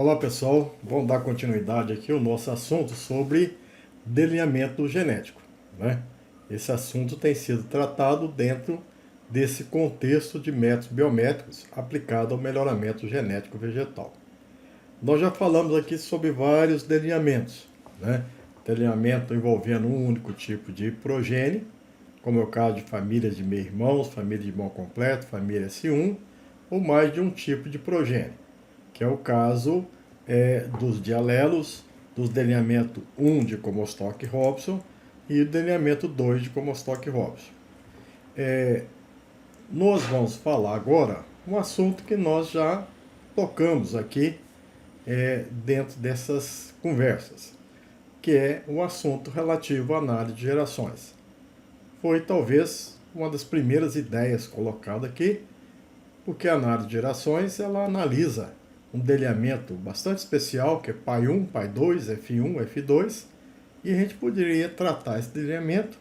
Olá pessoal, vamos dar continuidade aqui ao nosso assunto sobre delineamento genético, né? Esse assunto tem sido tratado dentro desse contexto de métodos biométricos aplicado ao melhoramento genético vegetal. Nós já falamos aqui sobre vários delineamentos, né? Delineamento envolvendo um único tipo de progênie, como é o caso de famílias de meio-irmãos, família de irmão completo, família S1, ou mais de um tipo de progênie, que é o caso dos dialelos, dos delineamento 1 de Comstock-Robson e do delineamento 2 de Comstock-Robson. Nós vamos falar agora um assunto que nós já tocamos aqui dentro dessas conversas, que é um assunto relativo à análise de gerações. Foi talvez uma das primeiras ideias colocadas aqui, porque a análise de gerações ela analisa um delineamento bastante especial, que é pai 1, pai 2, F1, F2, e a gente poderia tratar esse delineamento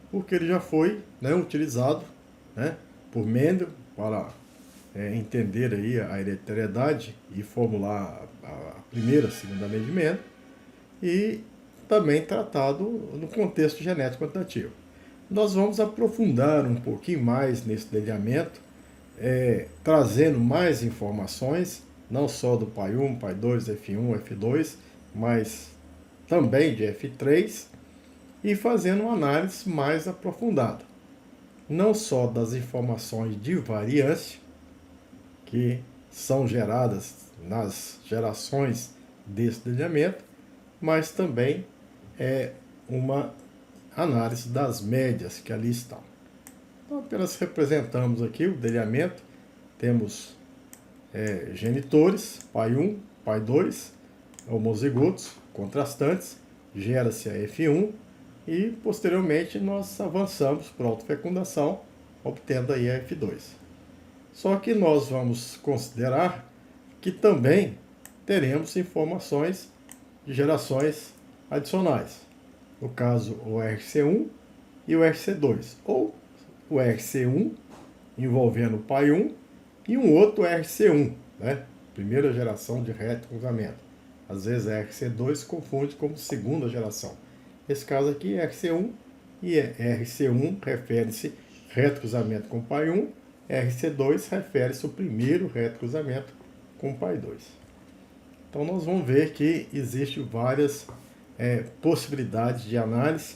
porque ele já foi utilizado por Mendel para entender aí a hereditariedade e formular a primeira, segunda lei de Mendel, e também tratado no contexto genético quantitativo. Nós vamos aprofundar um pouquinho mais nesse delineamento, trazendo mais informações, não só do pai 1, pai 2, F1, F2, mas também de F3, e fazendo uma análise mais aprofundada, não só das informações de variância, que são geradas nas gerações desse delineamento, mas também uma análise das médias que ali estão. Então, apenas representamos aqui o delineamento. Temos genitores, pai 1, pai 2, homozigotos, contrastantes, gera-se a F1 e, posteriormente, nós avançamos para a autofecundação, obtendo aí a F2. Só que nós vamos considerar que também teremos informações de gerações adicionais. No caso, o RC1 e o RC2, ou o RC1 envolvendo o pai 1 e um outro RC1, primeira geração de retrocruzamento. Às vezes a RC2 se confunde como segunda geração. Nesse caso aqui é RC1 e RC1 refere-se retrocruzamento com o pai 1, RC2 refere-se ao primeiro retrocruzamento com o pai 2. Então nós vamos ver que existem várias possibilidades de análise,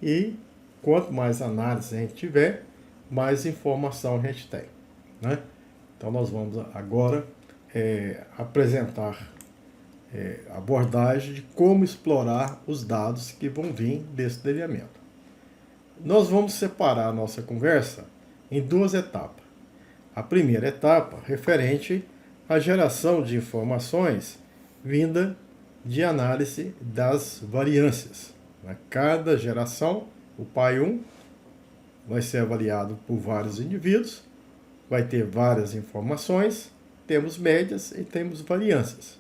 e quanto mais análise a gente tiver, mais informação a gente tem, Então nós vamos agora apresentar abordagem de como explorar os dados que vão vir desse delineamento. Nós vamos separar a nossa conversa em duas etapas. A primeira etapa referente à geração de informações vinda de análise das variâncias. Cada geração, o pai 1 vai ser avaliado por vários indivíduos, vai ter várias informações, temos médias e temos variâncias.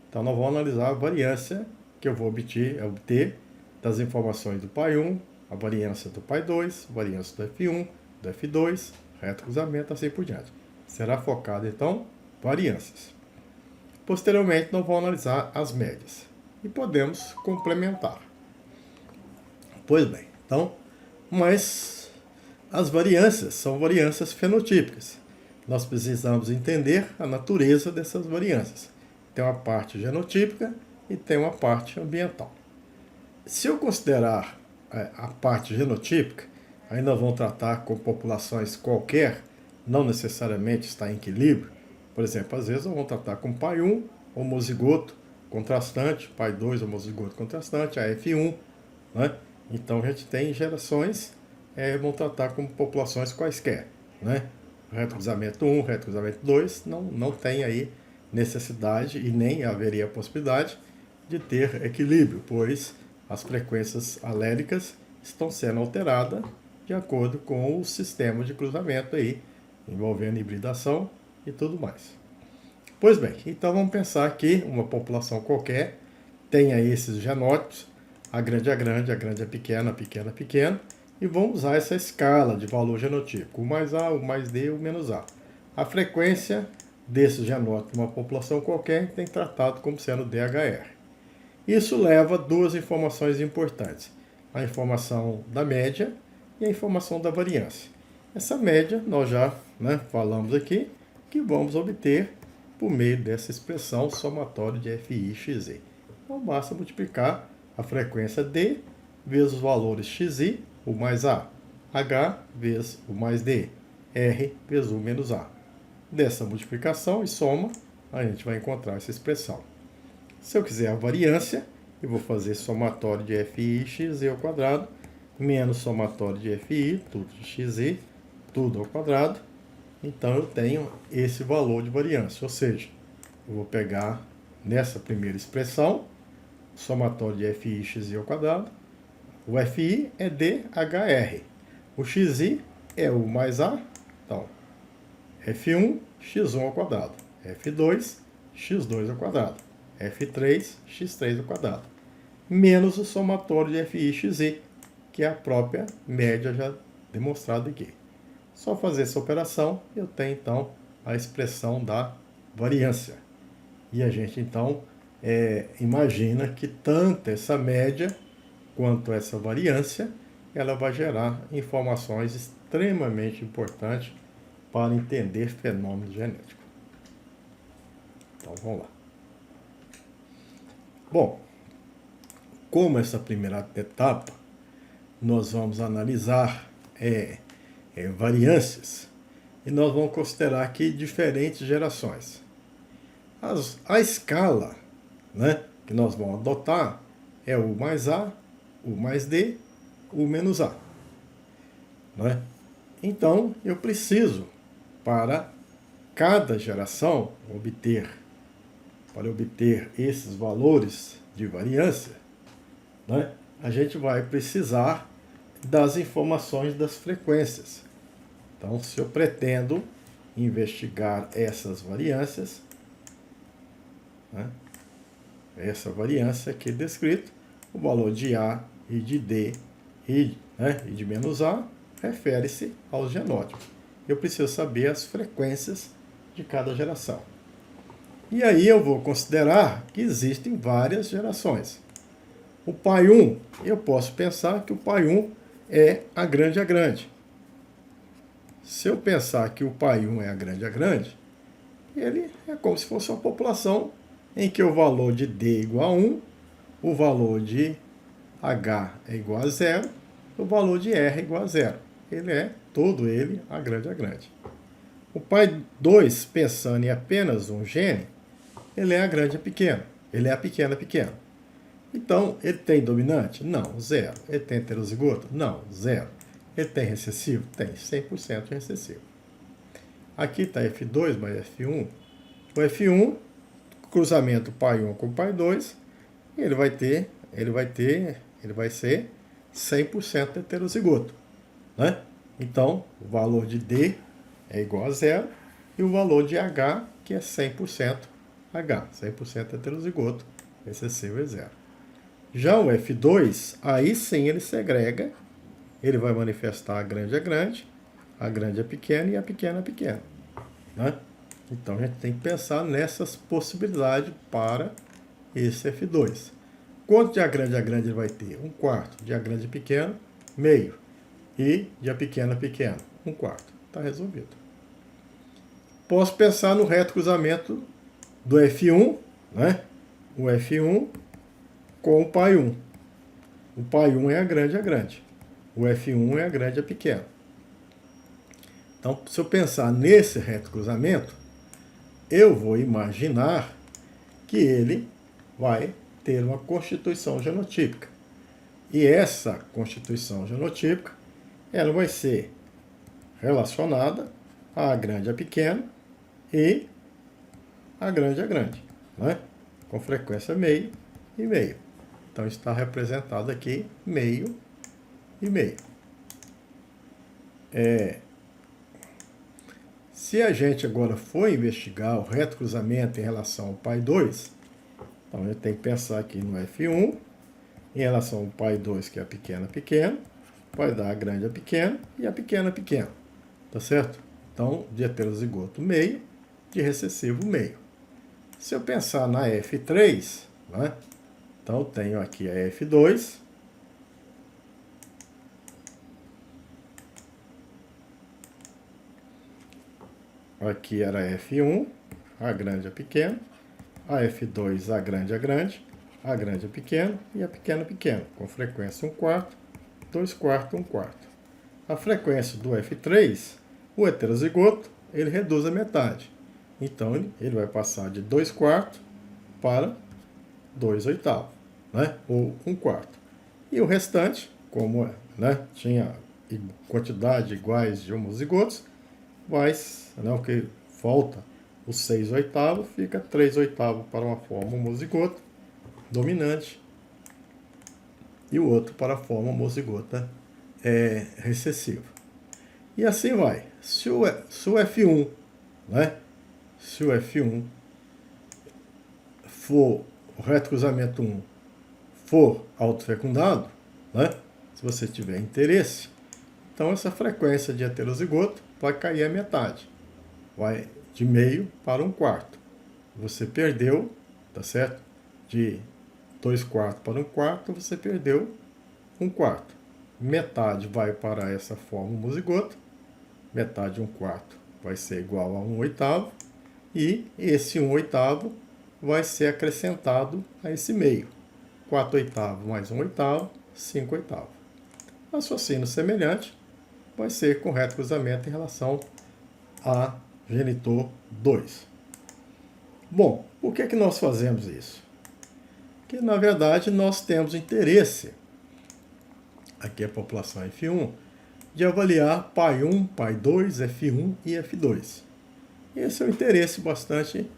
Então nós vamos analisar a variância que eu vou obter das informações do pai 1, a variância do pai 2, a variância do F1, do F2, retrocruzamento, assim por diante. Será focado então variâncias. Posteriormente nós vamos analisar as médias e podemos complementar. Pois bem, então, mas as variâncias são variâncias fenotípicas. Nós precisamos entender a natureza dessas variâncias. Tem uma parte genotípica e tem uma parte ambiental. Se eu considerar a parte genotípica, aí nós vamos tratar com populações qualquer, não necessariamente está em equilíbrio. Por exemplo, às vezes nós vamos tratar com pai 1, homozigoto, contrastante, pai 2, homozigoto, contrastante, a F1, Então a gente tem gerações, vão tratar como populações quaisquer, Retrocruzamento 1, retrocruzamento 2, não tem aí necessidade e nem haveria a possibilidade de ter equilíbrio, pois as frequências alélicas estão sendo alteradas de acordo com o sistema de cruzamento aí, envolvendo hibridação e tudo mais. Pois bem, então vamos pensar que uma população qualquer tenha esses genótipos, a grande é grande, a grande é pequena, a pequena é pequena, e vamos usar essa escala de valor genotípico, o mais A, o mais D, o menos A. A frequência desse genótipo de uma população qualquer, a gente tem tratado como sendo DHR. Isso leva a duas informações importantes: a informação da média e a informação da variância. Essa média nós já falamos aqui que vamos obter por meio dessa expressão somatória de FI XI. Então basta multiplicar a frequência D vezes os valores XI, U mais A, H vezes U mais D, R vezes U menos A. Dessa multiplicação e soma, a gente vai encontrar essa expressão. Se eu quiser a variância, eu vou fazer somatório de FI XI ao quadrado, menos somatório de FI, tudo de XI, tudo ao quadrado. Então eu tenho esse valor de variância, ou seja, eu vou pegar nessa primeira expressão, somatório de FI XI ao quadrado, o FI é DHR, o XI é U mais A, então F1, x1 ao quadrado, F2, x2 ao quadrado, F3, x3 ao quadrado, menos o somatório de FI XI, que é a própria média já demonstrada aqui. Só fazer essa operação, eu tenho então a expressão da variância. E a gente então imagina que tanto essa média quanto essa variância, ela vai gerar informações extremamente importantes para entender fenômeno genético. Então vamos lá. Bom, como essa primeira etapa, nós vamos analisar variâncias e nós vamos considerar aqui diferentes gerações. A escala que nós vamos adotar é U mais A, U mais D, U menos A. Então, eu preciso, para cada geração, para obter esses valores de variância, a gente vai precisar das informações das frequências. Então, se eu pretendo investigar essas variâncias, essa variância aqui descrita, o valor de A e de D e de menos A refere-se aos genótipos. Eu preciso saber as frequências de cada geração. E aí eu vou considerar que existem várias gerações. O pai 1, eu posso pensar que o pai 1 é a grande. Se eu pensar que o pai 1 é a grande, ele é como se fosse uma população em que o valor de D é igual a 1, o valor de H é igual a 0, o valor de R é igual a 0. Ele é, todo ele, a grande. O pai 2, pensando em apenas um gene, ele é a grande pequeno. Ele é a pequena. Então, ele tem dominante? Não, 0. Ele tem heterozigoto? Não, 0. Ele tem recessivo? Tem, 100% recessivo. Aqui está F2 mais F1. O F1, cruzamento pai 1 com pai 2, ele vai ser 100% heterozigoto. Então, o valor de D é igual a 0 e o valor de H, que é 100% H, 100% heterozigoto, recessivo é 0. Já o F2, aí sim ele segrega, ele vai manifestar a grande é pequena e a pequena é pequena. Então a gente tem que pensar nessas possibilidades para esse F2. Quanto de A grande ele vai ter? 1/4. De A grande pequeno, meio. E de A pequena, 1/4. Está resolvido. Posso pensar no reto cruzamento do F1, o F1 com o pai 1. O pai 1 é a grande. O F1 é a grande, é pequeno. Então, se eu pensar nesse reto cruzamento, eu vou imaginar que ele vai ter uma constituição genotípica. E essa constituição genotípica, ela vai ser relacionada a grande, a pequeno e a grande, com frequência meio e meio. Então, está representado aqui meio e meio. Se a gente agora for investigar o reto cruzamento em relação ao pai 2, então a gente tem que pensar aqui no F1, em relação ao pai 2, que é a pequena, vai dar a grande a pequeno e a pequena. Tá certo? Então, de heterozigoto meio, de recessivo meio. Se eu pensar na F3, né? Então eu tenho aqui a F2, aqui era a F1, a grande, a pequena, a F2, a grande, a grande, a pequena e a pequena, pequena, com frequência 1/4, 2/4, 1/4. A frequência do F3, o heterozigoto, ele reduz a metade. Então ele vai passar de 2/4 para 2/8, né? Ou 1/4. E o restante, como, né, tinha quantidade iguais de homozigotos, vai, né, o que falta, o 6/8, fica 3/8 para uma forma homozigota dominante e o outro para a forma homozigota recessiva. E assim vai. Se o F1, né, se o F1 for, o reto cruzamento 1 for autofecundado, né, se você tiver interesse, então essa frequência de heterozigoto vai cair a metade. Vai de meio para 1/4. Você perdeu, tá certo? De 2/4 para 1/4, você perdeu 1/4. Metade vai para essa forma homozigota, metade de 1/4 vai ser igual a 1/8, e esse 1/8 vai ser acrescentado a esse meio. 4/8 mais 1/8, 5/8. Raciocínio semelhante vai ser com reto cruzamento em relação a genitor 2. Bom, por que nós fazemos isso? Porque, na verdade, nós temos interesse, aqui a população F1, de avaliar pai 1, pai 2, F1 e F2. Esse é um interesse bastante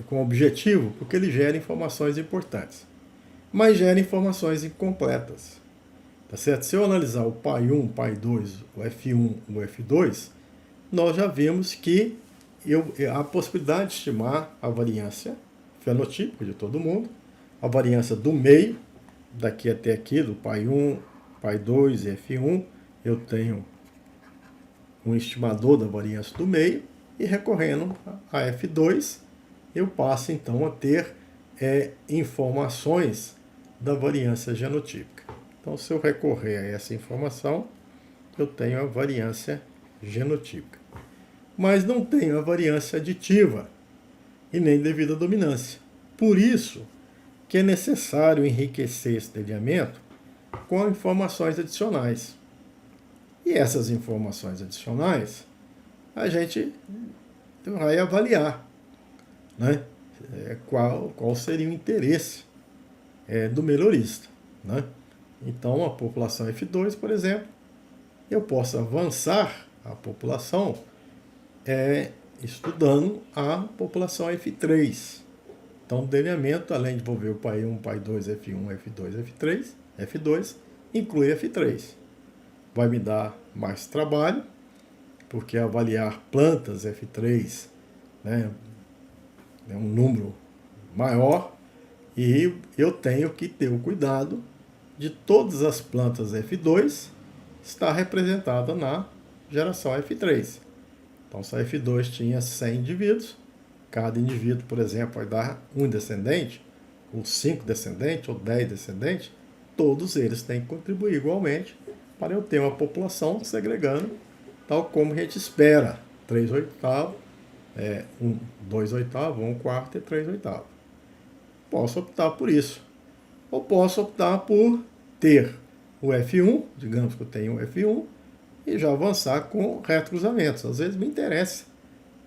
com objetivo, porque ele gera informações importantes, mas gera informações incompletas. Tá certo? Se eu analisar o pai 1, pai 2, o F1, o F2, nós já vimos que a possibilidade de estimar a variância fenotípica de todo mundo, a variância do meio, daqui até aqui, do pai 1, pai 2 e F1, eu tenho um estimador da variância do meio, e recorrendo a F2, eu passo então a ter informações da variância genotípica. Então, se eu recorrer a essa informação, eu tenho a variância genotípica. Mas não tenho a variância aditiva e nem devida dominância. Por isso que é necessário enriquecer esse delineamento com informações adicionais. E essas informações adicionais, a gente vai avaliar, né, qual seria o interesse do melhorista, né? Então, a população F2, por exemplo, eu posso avançar a população estudando a população F3. Então, o delineamento, além de envolver o pai 1, pai 2, F1, F2, F3, F2, inclui F3. Vai me dar mais trabalho, porque avaliar plantas F3, né, é um número maior, e eu tenho que ter o cuidado de todas as plantas F2 estar representada na geração F3. Então, se a F2 tinha 100 indivíduos, cada indivíduo, por exemplo, vai dar um descendente, ou 5 descendentes, ou 10 descendentes, todos eles têm que contribuir igualmente para eu ter uma população segregando, tal como a gente espera, 3/8, 2/8, 1/4 e 3/8. Posso optar por isso. Ou posso optar por ter o F1, digamos que eu tenho o F1, e já avançar com retrocruzamentos. Às vezes me interessa,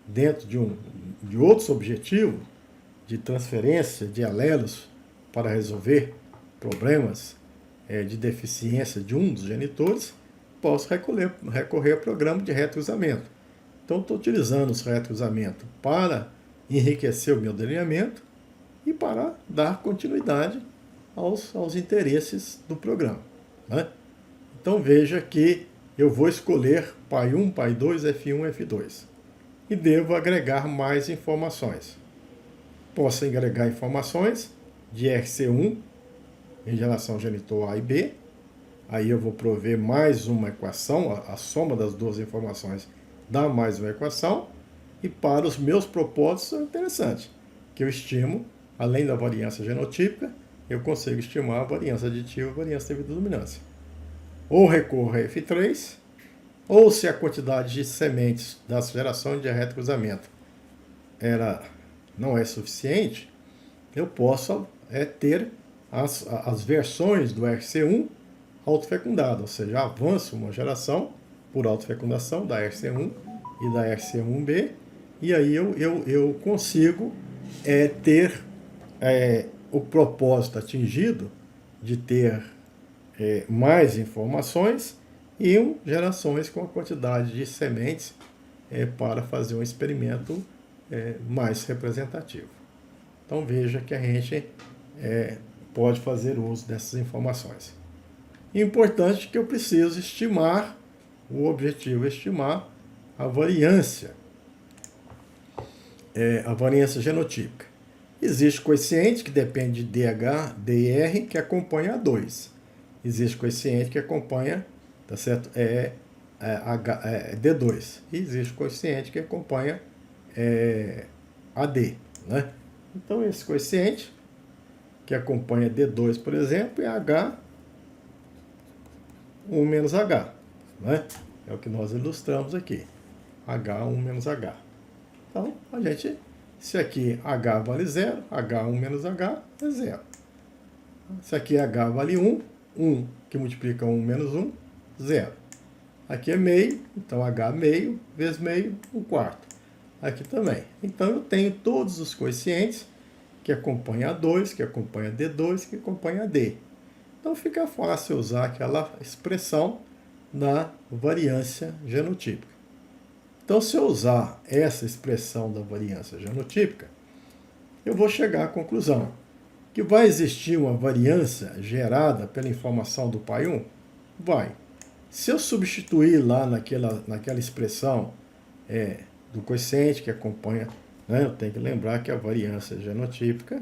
dentro de outros objetivos, de transferência de alelos para resolver problemas de deficiência de um dos genitores, posso recorrer a programa de retrocruzamento. Então, estou utilizando os retrocruzamentos para enriquecer o meu delineamento e para dar continuidade aos interesses do programa, né? Então, veja que eu vou escolher pai 1, pai 2, F1, F2. E devo agregar mais informações. Posso agregar informações de RC1 em relação ao genitor A e B. Aí eu vou prover mais uma equação, a soma das duas informações dá mais uma equação. E para os meus propósitos é interessante, que eu estimo, além da variância genotípica, eu consigo estimar a variância aditiva e a variância devido à dominância. Ou recorro a F3, ou se a quantidade de sementes da geração de retrocruzamento não é suficiente, eu posso ter as versões do RC1 autofecundado, ou seja, avanço uma geração por autofecundação da RC1 e da RC1B, e aí eu consigo ter o propósito atingido de ter mais informações e gerações com a quantidade de sementes para fazer um experimento mais representativo. Então veja que a gente pode fazer uso dessas informações. Importante que eu preciso estimar, o objetivo é estimar a variância genotípica. Existe coeficiente que depende de DH, DR, que acompanha A2. Existe coeficiente que acompanha, tá certo? D2. E existe coeficiente que acompanha AD, né? Então, esse coeficiente que acompanha D2, por exemplo, é H1 menos H, né? É o que nós ilustramos aqui. H1 menos H. Então, se aqui H vale 0, H1 menos H é 0. Se aqui H vale 1, 1 que multiplica 1 menos 1, 0. Aqui é meio, então H meio vezes meio, 1/4. Aqui também. Então eu tenho todos os coeficientes que acompanham A2, que acompanha D2, que acompanha D. Então fica fácil usar aquela expressão da variância genotípica. Então, se eu usar essa expressão da variância genotípica, eu vou chegar à conclusão que vai existir uma variância gerada pela informação do pai 1? Vai. Se eu substituir lá naquela expressão do coeficiente que acompanha, né, eu tenho que lembrar que a variância genotípica,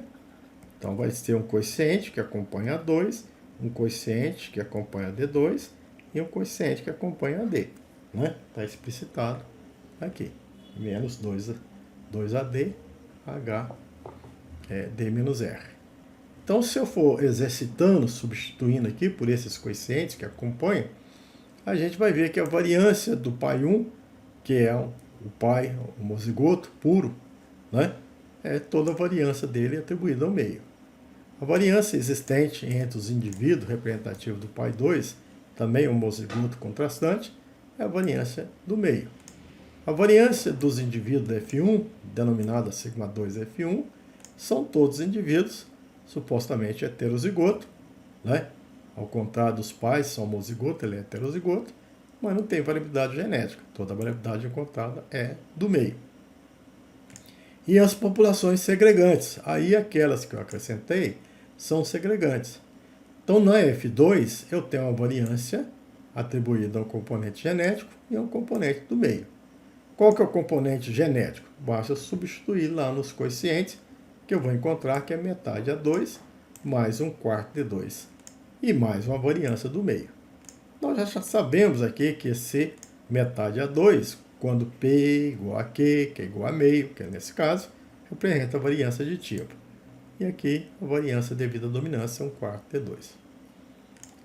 então vai ter um coeficiente que acompanha A2, um coeficiente que acompanha D2 e um coeficiente que acompanha AD. Está explicitado aqui, menos 2AD, H, D menos R. Então, se eu for exercitando, substituindo aqui por esses coeficientes que acompanham, a gente vai ver que a variância do pai 1, que é o pai homozigoto puro, né, toda a variância dele atribuída ao meio. A variância existente entre os indivíduos representativos do pai 2, também homozigoto contrastante, é a variância do meio. A variância dos indivíduos da F1, denominada σ2F1, são todos indivíduos supostamente heterozigoto, né? Ao contrário dos pais, são homozigoto, ele é heterozigoto, mas não tem variabilidade genética. Toda a variabilidade encontrada é do meio. E as populações segregantes, aí aquelas que eu acrescentei, são segregantes. Então, na F2, eu tenho uma variância atribuída ao componente genético e ao componente do meio. Qual que é o componente genético? Basta substituir lá nos coeficientes, que eu vou encontrar que é metade A2 mais 1/4 D2 e mais uma variância do meio. Nós já sabemos aqui que esse metade A2, quando P igual a Q, que é igual a meio, que é nesse caso, representa a variância aditiva. E aqui a variância devido à dominância é 1/4 D2.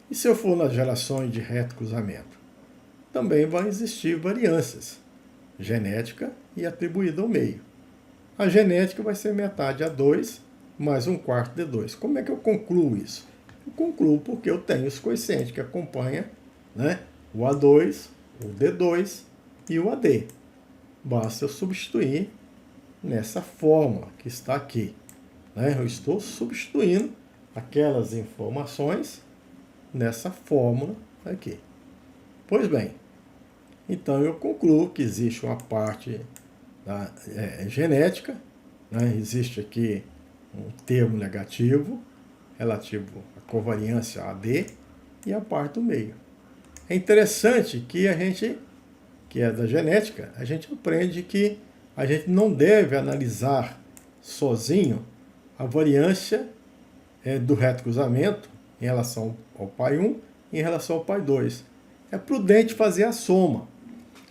E se eu for nas gerações de retrocruzamento? Também vai existir variâncias genética e atribuída ao meio. A genética vai ser metade A2 mais 1/4 D2. Como é que eu concluo isso? Eu concluo porque eu tenho os coeficientes que acompanham, né, o A2, o D2 e o AD. Basta eu substituir nessa fórmula que está aqui. Eu estou substituindo aquelas informações nessa fórmula aqui. Pois bem, então eu concluo que existe uma parte genética, existe aqui um termo negativo relativo à covariância AD e a parte do meio. É interessante que a gente, que é da genética, a gente aprende que a gente não deve analisar sozinho a variância do retrocruzamento em relação ao pai 1 e em relação ao pai 2. É prudente fazer a soma.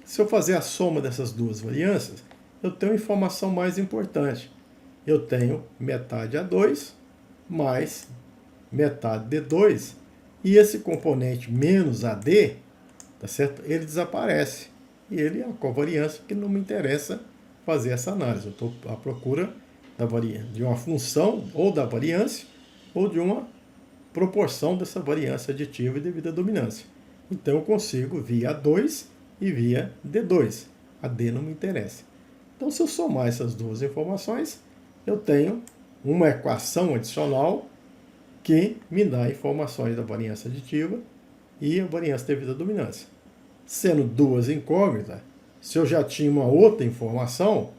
Se eu fazer a soma dessas duas variâncias, eu tenho uma informação mais importante. Eu tenho metade A2 mais metade D2, e esse componente menos AD, tá certo? Ele desaparece. E ele é uma covariância que não me interessa fazer essa análise. Eu estou à procura de uma função, ou da variância, ou de uma proporção dessa variância aditiva e devida à dominância. Então eu consigo via A2 e via D2. A D não me interessa. Então, se eu somar essas duas informações, eu tenho uma equação adicional que me dá informações da variância aditiva e a variância devida à dominância. Sendo duas incógnitas, se eu já tinha uma outra informação,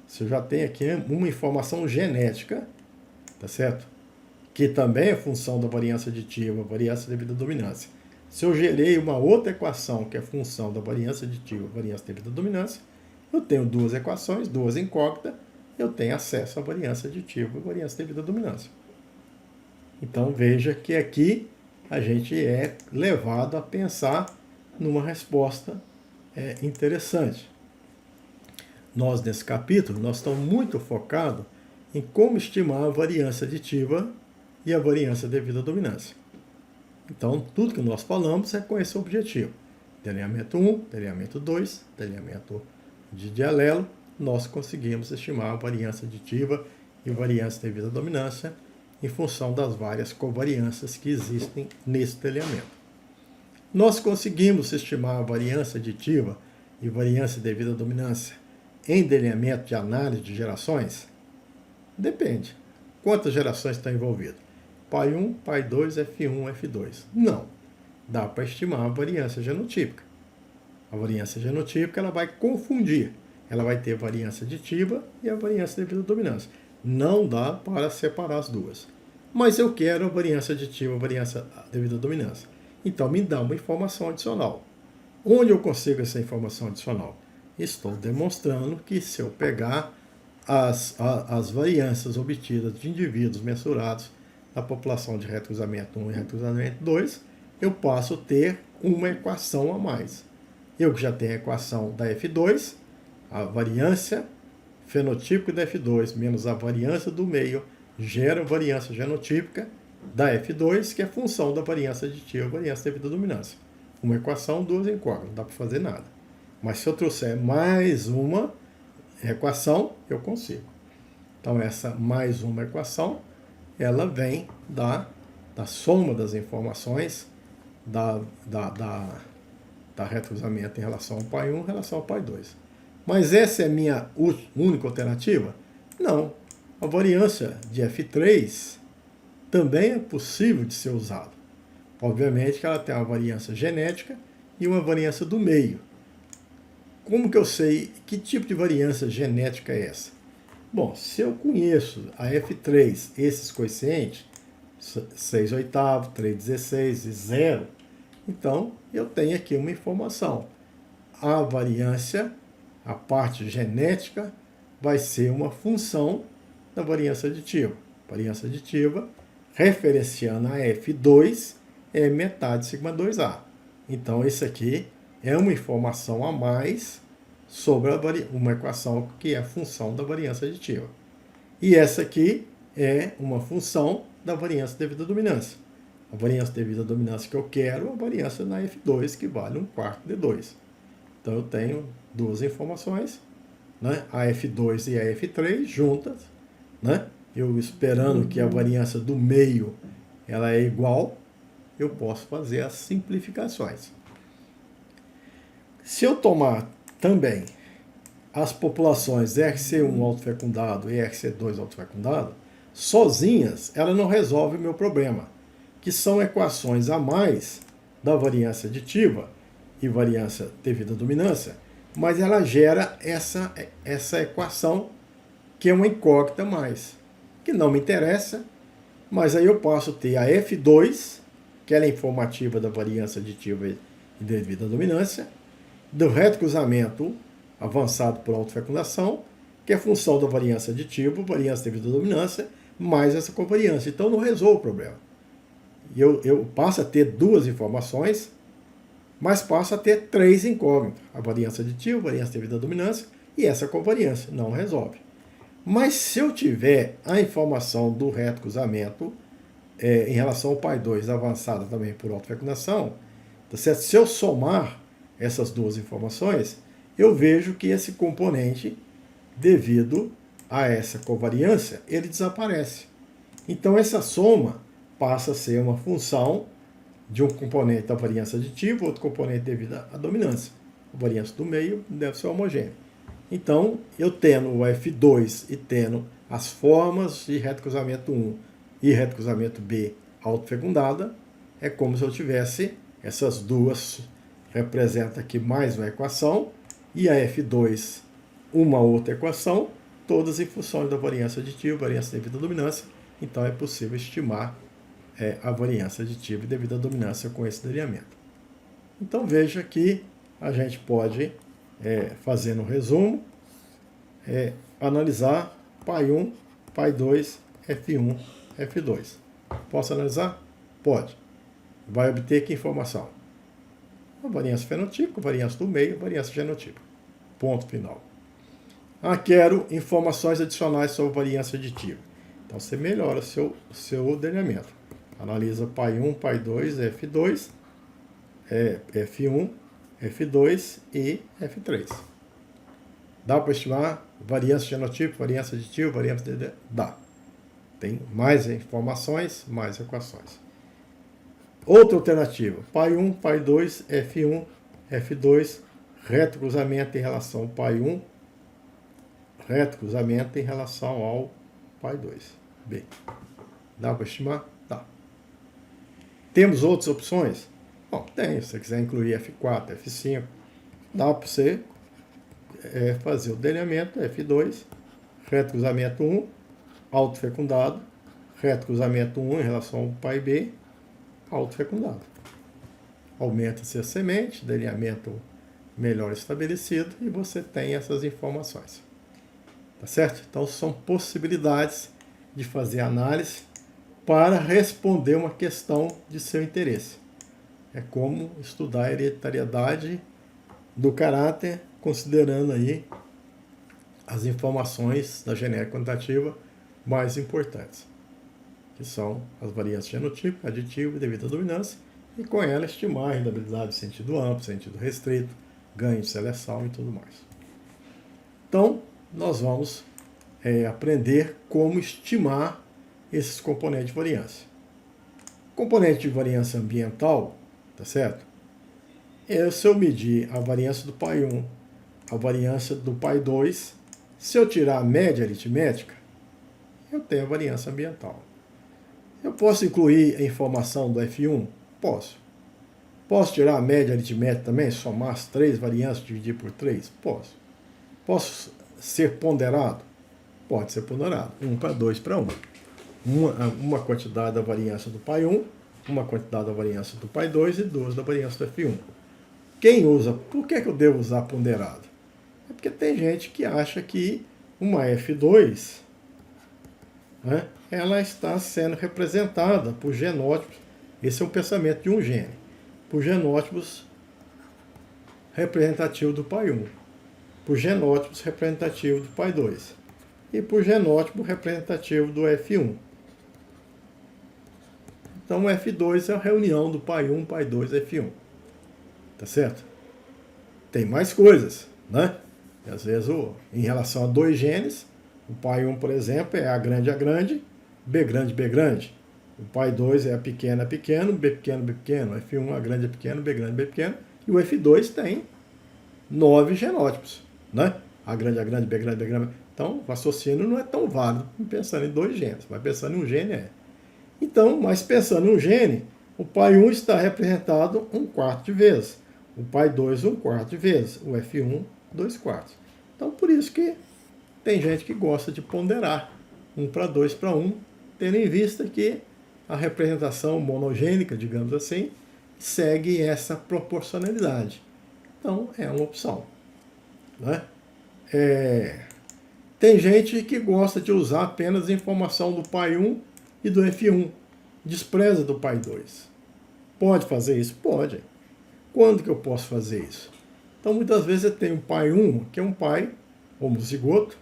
se eu já tenho aqui uma informação genética, tá certo? Que também é função da variância aditiva, variância devida à dominância. Se eu gerei uma outra equação que é função da variância aditiva, variância devida à dominância, eu tenho duas equações, duas incógnitas, eu tenho acesso à variância aditiva e variância devida à dominância. Então veja que aqui a gente é levado a pensar numa resposta interessante. Nós, nesse capítulo, nós estamos muito focados em como estimar a variância aditiva e a variância devida à dominância. Então, tudo que nós falamos é com esse objetivo. Delineamento 1, delineamento 2, delineamento de dialelo, nós conseguimos estimar a variância aditiva e variância devida à dominância em função das várias covariâncias que existem nesse delineamento. Nós conseguimos estimar a variância aditiva e variância devida à dominância em delineamento de análise de gerações? Depende. Quantas gerações estão envolvidas? Pai 1, pai 2, F1, F2. Não. Dá para estimar a variância genotípica. A variância genotípica ela vai confundir. Ela vai ter variância aditiva e a variância devida à dominância. Não dá para separar as duas. Mas eu quero a variância aditiva e a variância devida à dominância. Então me dá uma informação adicional. Onde eu consigo essa informação adicional? Estou demonstrando que se eu pegar as variâncias obtidas de indivíduos mensurados na população de retrocruzamento 1 e retrocruzamento 2, eu passo a ter uma equação a mais. Eu que já tenho a equação da F2, a variância fenotípica da F2 menos a variância do meio gera a variância genotípica da F2, que é função da variância aditiva e variância devida à dominância. Uma equação, duas incógnitas, não dá para fazer nada. Mas se eu trouxer mais uma equação, eu consigo. Então, essa mais uma equação, ela vem da soma das informações da retrocruzamento em relação ao pai 1 em relação ao pai 2. Mas essa é a minha única alternativa? Não. A variância de F3 também é possível de ser usada. Obviamente que ela tem uma variância genética e uma variância do meio. Como que eu sei que tipo de variância genética é essa? Bom, se eu conheço a F3, esses coeficientes, 6 oitavos, 3/16 e 0, então eu tenho aqui uma informação. A variância, a parte genética, vai ser uma função da variância aditiva. Variância aditiva, referenciando a F2, é metade sigma 2A. Então, isso aqui é uma informação a mais sobre uma equação que é a função da variância aditiva. E essa aqui é uma função da variância devida à dominância. A variância devida à dominância que eu quero é a variância na F2, que vale 1/4 de 2. Então, eu tenho duas informações, né? A F2 e a F3 juntas, né? Eu esperando que a variância do meio ela é igual, eu posso fazer as simplificações. Se eu tomar também as populações RC1 autofecundado e RC2 autofecundado, sozinhas, ela não resolve o meu problema, que são equações a mais da variância aditiva e variância devida à dominância, mas ela gera essa equação que é uma incógnita a mais, que não me interessa, mas aí eu posso ter a F2, que ela é informativa da variância aditiva e devida à dominância, do retrocruzamento avançado por autofecundação, que é função da variância aditiva, variância devida à dominância, mais essa covariância. Então, não resolvo o problema. E eu passo a ter duas informações, mas passo a ter três incógnitas. A variância aditiva, a variância devida à dominância e essa covariância não resolve. Mas se eu tiver a informação do reto cruzamento em relação ao pai 2 avançada também por autofecundação, tá certo? Se eu somar essas duas informações, eu vejo que esse componente, devido a essa covariância, ele desaparece. Então essa soma passa a ser uma função de um componente da variância aditiva, outro componente devido à dominância. A variância do meio deve ser homogênea. Então, eu tendo o F2 e tendo as formas de reto cruzamento 1 e reto cruzamento B autofecundada, é como se eu tivesse essas duas, representa aqui mais uma equação, e a F2 uma outra equação, todas em função da variância aditiva, variância devido à dominância. Então, é possível estimar a variância aditiva e devido à dominância com esse delineamento. Então, veja que a gente pode, fazendo um resumo, analisar pai 1, pai 2, F1, F2. Posso analisar? Pode. Vai obter que informação? A variância fenotípica, variância do meio, variância genotípica. Ponto final. Quero informações adicionais sobre variância aditiva. Então, você melhora o seu delineamento. Analisa pai 1, pai 2, F2, F1, F2 e F3. Dá para estimar variância genotípica, variância aditiva, variância de... Dá. Tem mais informações, mais equações. Outra alternativa. Pai 1, pai 2, F1, F2, reto cruzamento em relação ao pai 1, reto cruzamento em relação ao pai 2. B. Dá para estimar? Dá. Temos outras opções? Bom, tem. Se você quiser incluir F4, F5, dá para você fazer o delineamento F2, reto cruzamento 1, autofecundado, reto cruzamento 1 em relação ao pai B, autofecundado. Aumenta-se a semente, delineamento melhor estabelecido, e você tem essas informações. Tá certo? Então, são possibilidades de fazer análise para responder uma questão de seu interesse. É como estudar a hereditariedade do caráter, considerando aí as informações da genética quantitativa mais importantes, que são as variâncias genotípicas, aditiva e devido à dominância, e com ela estimar a rendabilidade em sentido amplo, sentido restrito, ganho de seleção e tudo mais. Então, nós vamos aprender como estimar esses componentes de variância. Componente de variância ambiental, tá certo? Se eu medir a variância do pai 1, a variância do pai 2, se eu tirar a média aritmética, eu tenho a variância ambiental. Eu posso incluir a informação do F1? Posso. Posso tirar a média aritmética também, somar as três variâncias, dividir por 3? Posso. Posso ser ponderado? Pode ser ponderado. 1 para 2 para 1. Uma quantidade da variância do pai 1, uma quantidade da variância do pai 2 e 2 da variância do F1. Quem usa? Por que eu devo usar ponderado? É porque tem gente que acha que uma F2, né, ela está sendo representada por genótipos. Esse é um pensamento de um gene. Por genótipos representativos do pai 1. Por genótipos representativos do pai 2. E por genótipo representativo do F1. Então, o F2 é a reunião do pai 1, pai 2, F1. Tá certo? Tem mais coisas, né? E às vezes, em relação a dois genes, o pai 1, por exemplo, é A grande, B grande. O pai 2 é A pequeno, B pequeno. F1, A grande, é pequeno, B grande, B pequeno. E o F2 tem 9 genótipos, né? A grande, B grande. Então, o raciocínio não é tão válido pensando em dois genes, mas pensando em um gene Então, mas pensando em um gene, o pai 1 está representado 1/4 de vezes, o pai 2 1/4 de vezes, o F1 2/4. Então, por isso que tem gente que gosta de ponderar 1 para 2 para 1, tendo em vista que a representação monogênica, digamos assim, segue essa proporcionalidade. Então, é uma opção, né? Tem gente que gosta de usar apenas a informação do pai 1 e do F1, despreza do pai 2. Pode fazer isso? Pode. Quando que eu posso fazer isso? Então, muitas vezes eu tenho um pai 1, que é um pai homozigoto,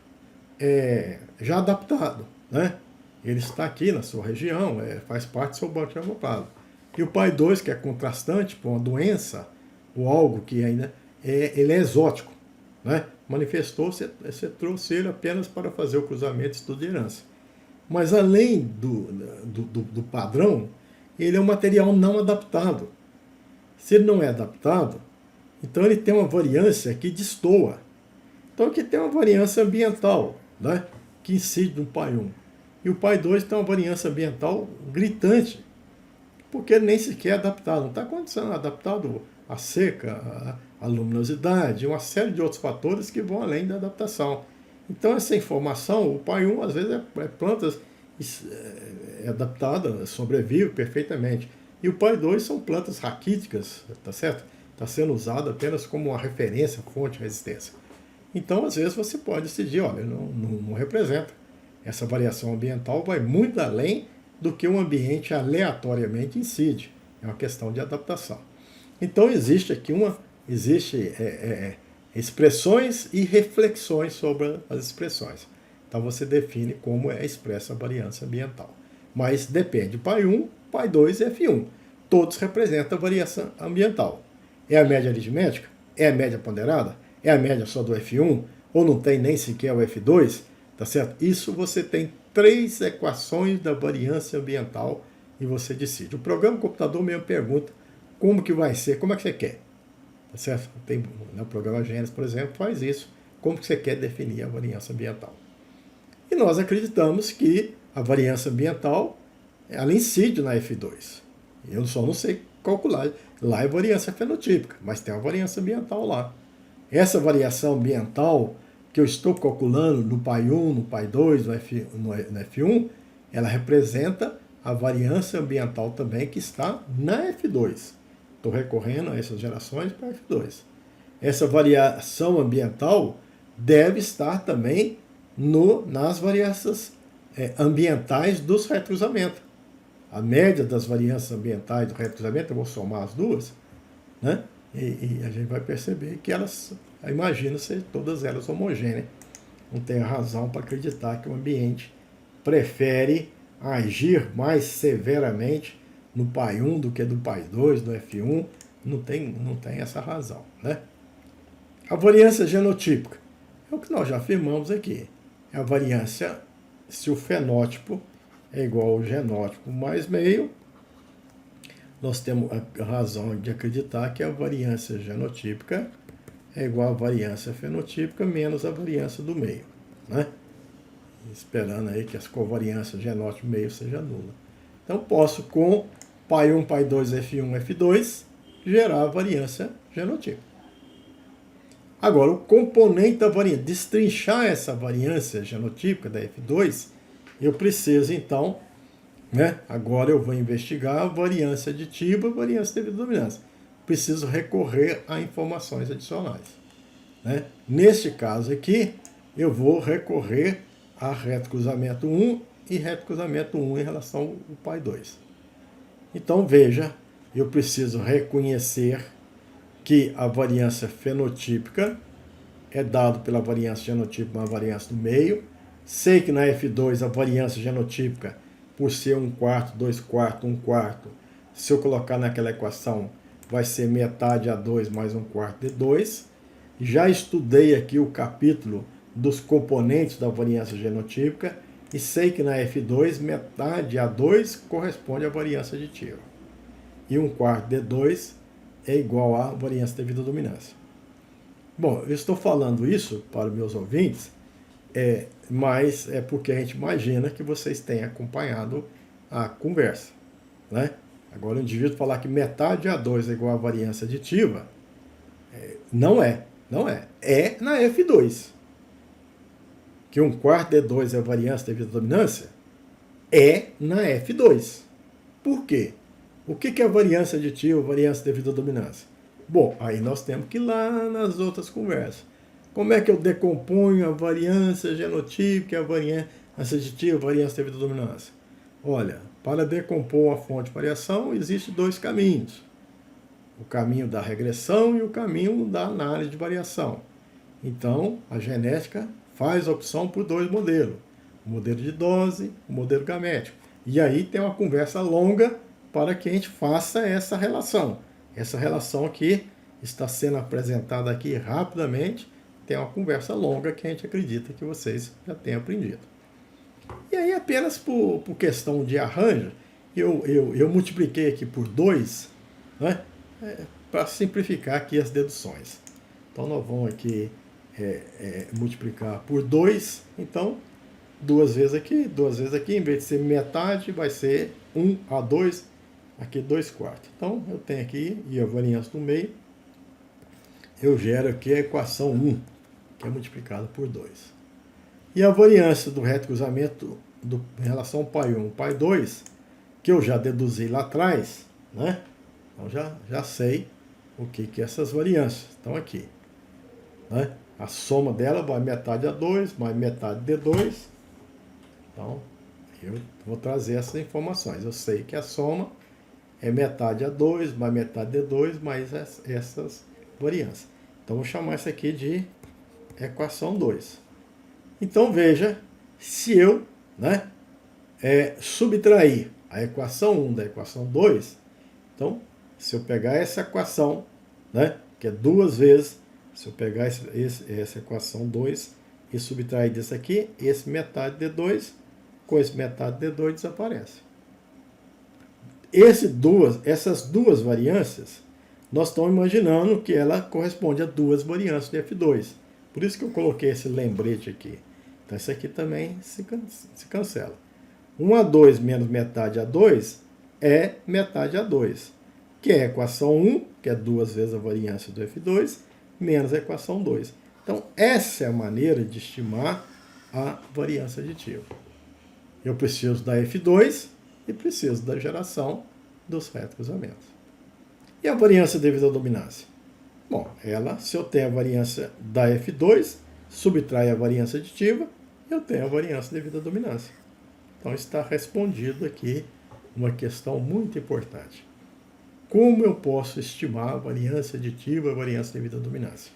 já adaptado, né? Ele está aqui na sua região, faz parte do seu banco de avocado. E o pai 2, que é contrastante por uma doença, ou algo que ainda ele é exótico, né? Manifestou, você trouxe ele apenas para fazer o cruzamento estudo de herança. Mas além do padrão, ele é um material não adaptado. Se ele não é adaptado, então ele tem uma variância que destoa. Então aqui tem uma variância ambiental, né, que incide no pai 1. E o pai 2 tem uma variância ambiental gritante, porque ele nem sequer é adaptado. Não está acontecendo adaptado à seca, à luminosidade, uma série de outros fatores que vão além da adaptação. Então essa informação, o pai 1 às vezes é plantas adaptada, sobrevive perfeitamente. E o pai 2 são plantas raquíticas, tá certo? Está sendo usado apenas como uma referência, fonte de resistência. Então, às vezes, você pode decidir, olha, não representa. Essa variação ambiental vai muito além do que o ambiente aleatoriamente incide. É uma questão de adaptação. Então, existe aqui expressões e reflexões sobre as expressões. Então, você define como é expressa a variância ambiental. Mas depende, pai 1, pai 2 e F1. Todos representam a variação ambiental. É a média aritmética? É a média ponderada? É a média só do F1? Ou não tem nem sequer o F2? Tá certo? Isso você tem 3 equações da variância ambiental e você decide. O programa computador mesmo pergunta como que vai ser, como é que você quer. Tá certo? Tem, o programa Gênesis, por exemplo, faz isso. Como que você quer definir a variância ambiental? E nós acreditamos que a variância ambiental, ela incide na F2. Eu só não sei calcular. Lá é variância fenotípica, mas tem uma variância ambiental lá. Essa variação ambiental que eu estou calculando no pai 1, no pai 2, no F1, ela representa a variância ambiental também que está na F2. Estou recorrendo a essas gerações para F2. Essa variação ambiental deve estar também nas variâncias ambientais dos retrocruzamentos. A média das variâncias ambientais do retrocruzamento, eu vou somar as duas, né? E a gente vai perceber que elas, imagina ser todas elas homogêneas. Não tem razão para acreditar que o ambiente prefere agir mais severamente no pai 1 do que do pai 2, do F1. Não tem essa razão, né? A variância genotípica é o que nós já afirmamos aqui. É a variância se o fenótipo é igual ao genótipo mais meio. Nós temos a razão de acreditar que a variância genotípica é igual à variância fenotípica menos a variância do meio, né? Esperando aí que as covariâncias genótipo meio seja nula. Então posso com pai 1, pai 2, F1, F2 gerar a variância genotípica. Agora, o componente da variância, destrinchar essa variância genotípica da F2, eu preciso então, né? Agora eu vou investigar a variância aditiva, a variância devido à dominância. Preciso recorrer a informações adicionais, né? Neste caso aqui, eu vou recorrer a retrocruzamento 1 e retrocruzamento 1 em relação ao pai 2. Então veja, eu preciso reconhecer que a variância fenotípica é dado pela variância genotípica uma variância do meio. Sei que na F2 a variância genotípica, por ser 1/4, 2/4, 1/4, se eu colocar naquela equação, vai ser metade A2 mais 1/4 de 2. Já estudei aqui o capítulo dos componentes da variância genotípica e sei que na F2 metade A2 corresponde à variância aditiva. E 1/4 de 2 é igual à variância devido à dominância. Bom, eu estou falando isso para os meus ouvintes, mas é porque a gente imagina que vocês tenham acompanhado a conversa, né? Agora, o indivíduo falar que metade A2 é igual à variância aditiva, não é. É na F2. Que 1/4 de 2 é a variância devido à dominância, é na F2. Por quê? O que é a variância aditiva, variância devido à dominância? Bom, aí nós temos que ir lá nas outras conversas. Como é que eu decomponho a variância genotípica, a variância aditiva, a variância devido à dominância? Olha, para decompor a fonte de variação, existem 2 caminhos. O caminho da regressão e o caminho da análise de variação. Então, a genética faz opção por dois modelos. O modelo de dose, o modelo gamético. E aí tem uma conversa longa para que a gente faça essa relação. Essa relação aqui está sendo apresentada aqui rapidamente. Tem uma conversa longa que a gente acredita que vocês já tenham aprendido. E aí, apenas por questão de arranjo, eu multipliquei aqui por 2, né, para simplificar aqui as deduções. Então, nós vamos aqui multiplicar por 2. Então, duas vezes aqui, em vez de ser metade, vai ser 1/2, aqui 2/4. Então, eu tenho aqui, e a variância do meio, eu gero aqui a equação 1, que é multiplicada por 2. E a variância do reto cruzamento em relação ao pai 1 e pai 2, que eu já deduzi lá atrás, né? Então, já sei o que é essas variâncias. Estão aqui, né? A soma dela vai metade a 2, mais metade de 2. Então, eu vou trazer essas informações. Eu sei que a soma é metade a 2, mais metade de 2, mais essas variâncias. Então, vou chamar isso aqui de equação 2. Então, veja, se eu subtrair a equação 1 da equação 2, então, se eu pegar essa equação, que é 2 vezes, se eu pegar essa equação 2 e subtrair disso aqui, esse metade de 2, com esse metade de 2 desaparece. Essas duas variâncias, nós estamos imaginando que ela corresponde a duas variâncias de F2. Por isso que eu coloquei esse lembrete aqui. Então, isso aqui também se cancela. 1/2 menos metade a 2 é metade a 2, que é a equação 1, que é 2 vezes a variância do F2, menos a equação 2. Então, essa é a maneira de estimar a variância aditiva. Eu preciso da F2 e preciso da geração dos retrocruzamentos. E a variância devido à dominância? Bom, se eu tenho a variância da F2, subtrai a variância aditiva, eu tenho a variância devido à dominância. Então, está respondido aqui uma questão muito importante. Como eu posso estimar a variância aditiva e a variância devido à dominância?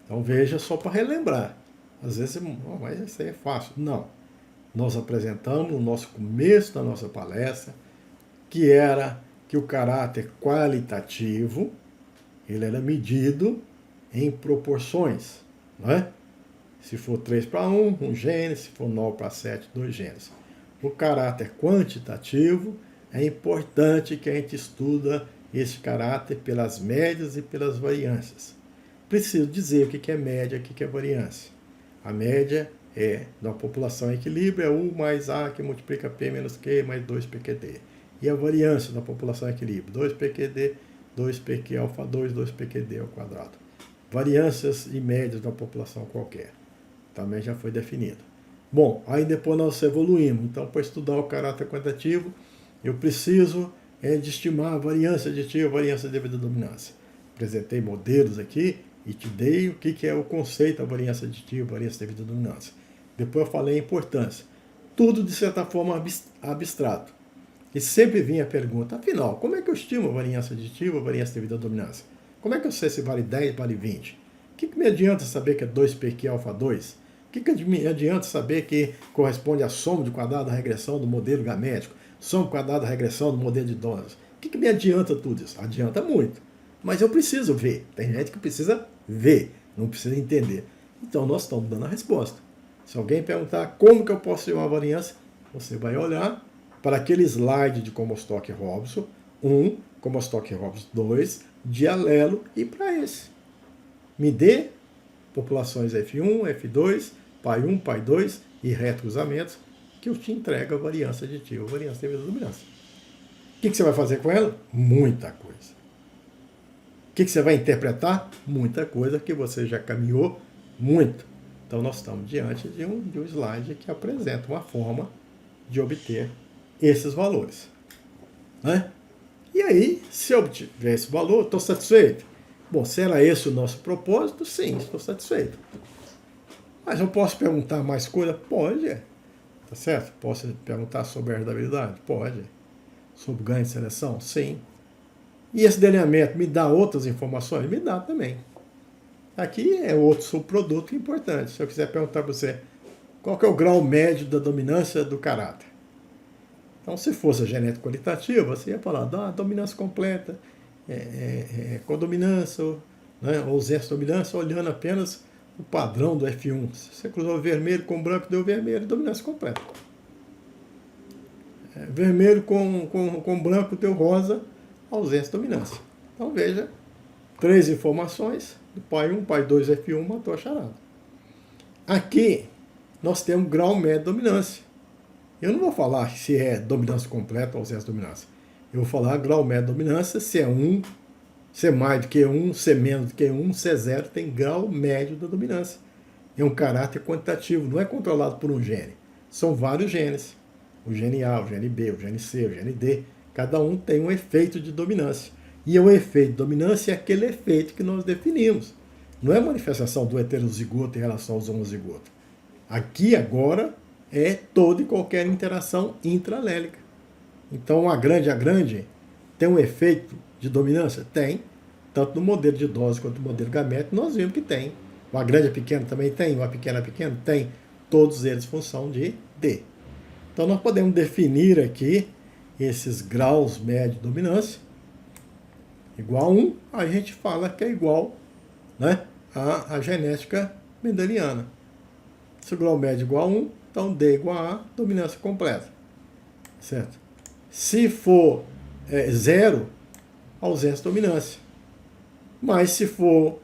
Então, veja só para relembrar. Às vezes, mas isso aí é fácil. Não. Nós apresentamos no nosso começo da nossa palestra que era que o caráter qualitativo ele era medido em proporções, não é? Se for 3:1, um gene, se for 9:7, 2 genes. O caráter quantitativo, é importante que a gente estuda esse caráter pelas médias e pelas variâncias. Preciso dizer o que é média e o que é variância. A média é da população em equilíbrio, é U mais A que multiplica P menos Q mais 2PQD. E a variância da população em equilíbrio, 2PQD, 2PQ alfa 2, 2PQD ao quadrado. Variâncias e médias da população qualquer. Também já foi definido. Bom, aí depois nós evoluímos. Então, para estudar o caráter quantitativo, eu preciso de estimar a variância aditiva, a variância devida à dominância. Apresentei modelos aqui e te dei o que é o conceito da variância aditiva, variância devida à dominância. Depois eu falei a importância. Tudo, de certa forma, abstrato. E sempre vinha a pergunta, afinal, como é que eu estimo a variância aditiva, a variância devida à dominância? Como é que eu sei se vale 10, vale 20? O que me adianta saber que é 2PQ alfa 2? O que me adianta saber que corresponde à soma de quadrado da regressão do modelo gamético, soma de quadrado da regressão do modelo de Donald? O que me adianta tudo isso? Adianta muito. Mas eu preciso ver. Tem gente que precisa ver, não precisa entender. Então, nós estamos dando a resposta. Se alguém perguntar como que eu posso estimar a variância, você vai olhar para aquele slide de Comstock-Robson 1, Comstock-Robson 2, de alelo e para esse. Me dê populações F1, F2, pai 1, pai 2 e retrocruzamentos, que eu te entrego a variância aditiva, a variância devida à dominância. O que você vai fazer com ela? Muita coisa. O que você vai interpretar? Muita coisa que você já caminhou muito. Então, nós estamos diante de um slide que apresenta uma forma de obter esses valores. Né? E aí, se eu obtiver esse valor, estou satisfeito. Bom, se era esse o nosso propósito, sim, estou satisfeito. Mas eu posso perguntar mais coisa? Pode. Tá certo? Posso perguntar sobre a herdabilidade? Pode. Sobre ganho de seleção? Sim. E esse delineamento me dá outras informações? Me dá também. Aqui é outro subproduto importante. Se eu quiser perguntar para você qual que é o grau médio da dominância do caráter. Então, se fosse a genética qualitativa, você ia falar da dominância completa, codominância, né, ou ausência de dominância, olhando apenas o padrão do F1. Se você cruzou vermelho com branco, deu vermelho, dominância completa. Vermelho com branco, deu rosa, ausência de dominância. Então, veja, 3 informações, do pai 1, pai 2, F1, matou a charada. Aqui, nós temos grau médio de dominância. Eu não vou falar se é dominância completa ou ausência de dominância. Eu vou falar grau médio de dominância, se é 1, se é mais do que 1, se é menos do que 1, se é 0, tem grau médio da dominância. É um caráter quantitativo, não é controlado por um gene. São vários genes. O gene A, o gene B, o gene C, o gene D. Cada um tem um efeito de dominância. E o efeito de dominância é aquele efeito que nós definimos. Não é manifestação do heterozigoto em relação aos homozigotos. Aqui, agora, é toda e qualquer interação intralélica. Então, a grande tem um efeito de dominância? Tem. Tanto no modelo de dose quanto no modelo gamético, nós vimos que tem. O A grande é pequeno também tem, o A pequeno é pequeno? Tem. Todos eles função de D. Então, nós podemos definir aqui esses graus médios de dominância. Igual a 1, a gente fala que é igual, né, à genética mendeliana. Se o grau médio é igual a 1, então D igual a A, dominância completa. Certo? Se for 0, ausência de dominância. Mas se for,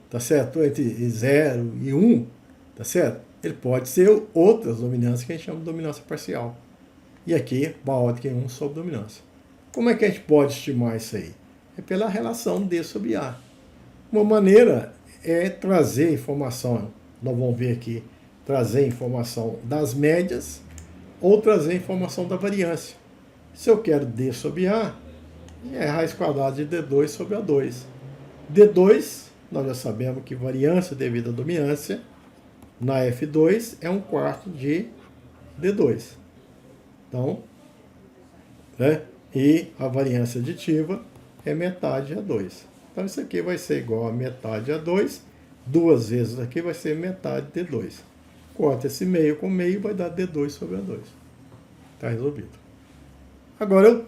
tá certo, entre 0 e 1, tá certo? Ele pode ser outras dominâncias que a gente chama de dominância parcial. E aqui, maior do que 1 sobre dominância. Como é que a gente pode estimar isso aí? É pela relação D sobre A. Uma maneira é trazer informação, nós vamos ver aqui, trazer informação das médias ou trazer informação da variância. Se eu quero D sobre A, é raiz quadrada de D2 sobre A2. D2, nós já sabemos que variância devido à dominância na F2 é 1/4 de D2. Então, né? E a variância aditiva é metade a 2. Então isso aqui vai ser igual a metade a 2. 2 vezes aqui vai ser metade de D2. Corta esse meio com meio, vai dar D2 sobre A2. Está resolvido. Agora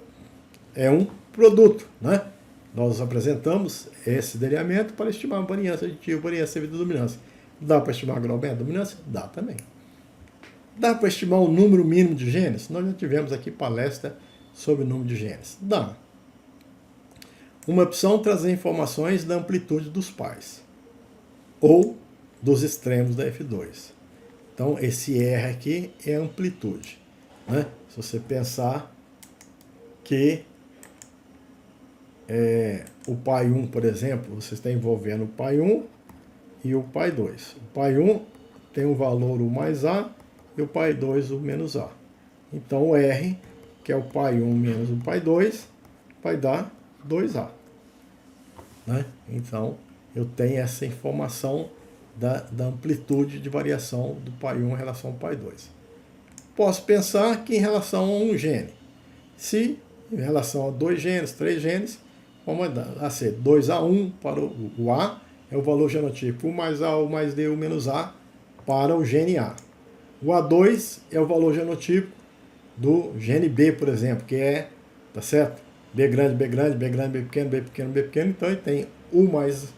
é um produto, né? Nós apresentamos esse delineamento para estimar a variância aditiva, variância devido à dominância. Dá para estimar grau médio de dominância? Dá também. Dá para estimar o número mínimo de genes? Nós já tivemos aqui palestra sobre o número de genes. Dá. Uma opção, trazer informações da amplitude dos pares ou dos extremos da F2. Então, esse R aqui é amplitude, né? Se você pensar que o pai 1, por exemplo, você está envolvendo o pai 1 e o pai 2. O pai 1 tem o valor o mais A e o pai 2 o menos A. Então, o R, que é o pai 1 menos o pai 2, vai dar 2A. Né? Então, eu tenho essa informação da amplitude de variação do pai 1 em relação ao pai 2. Posso pensar que em relação a um gene, se em relação a 2 genes, 3 genes, vamos ser 2A1 para o A, é o valor genotípico, o mais A, o mais D, o menos A, para o gene A. O A2 é o valor genotípico do gene B, por exemplo, que é, tá certo? B grande, B grande, B grande, B pequeno, B pequeno, B pequeno. Então ele tem U mais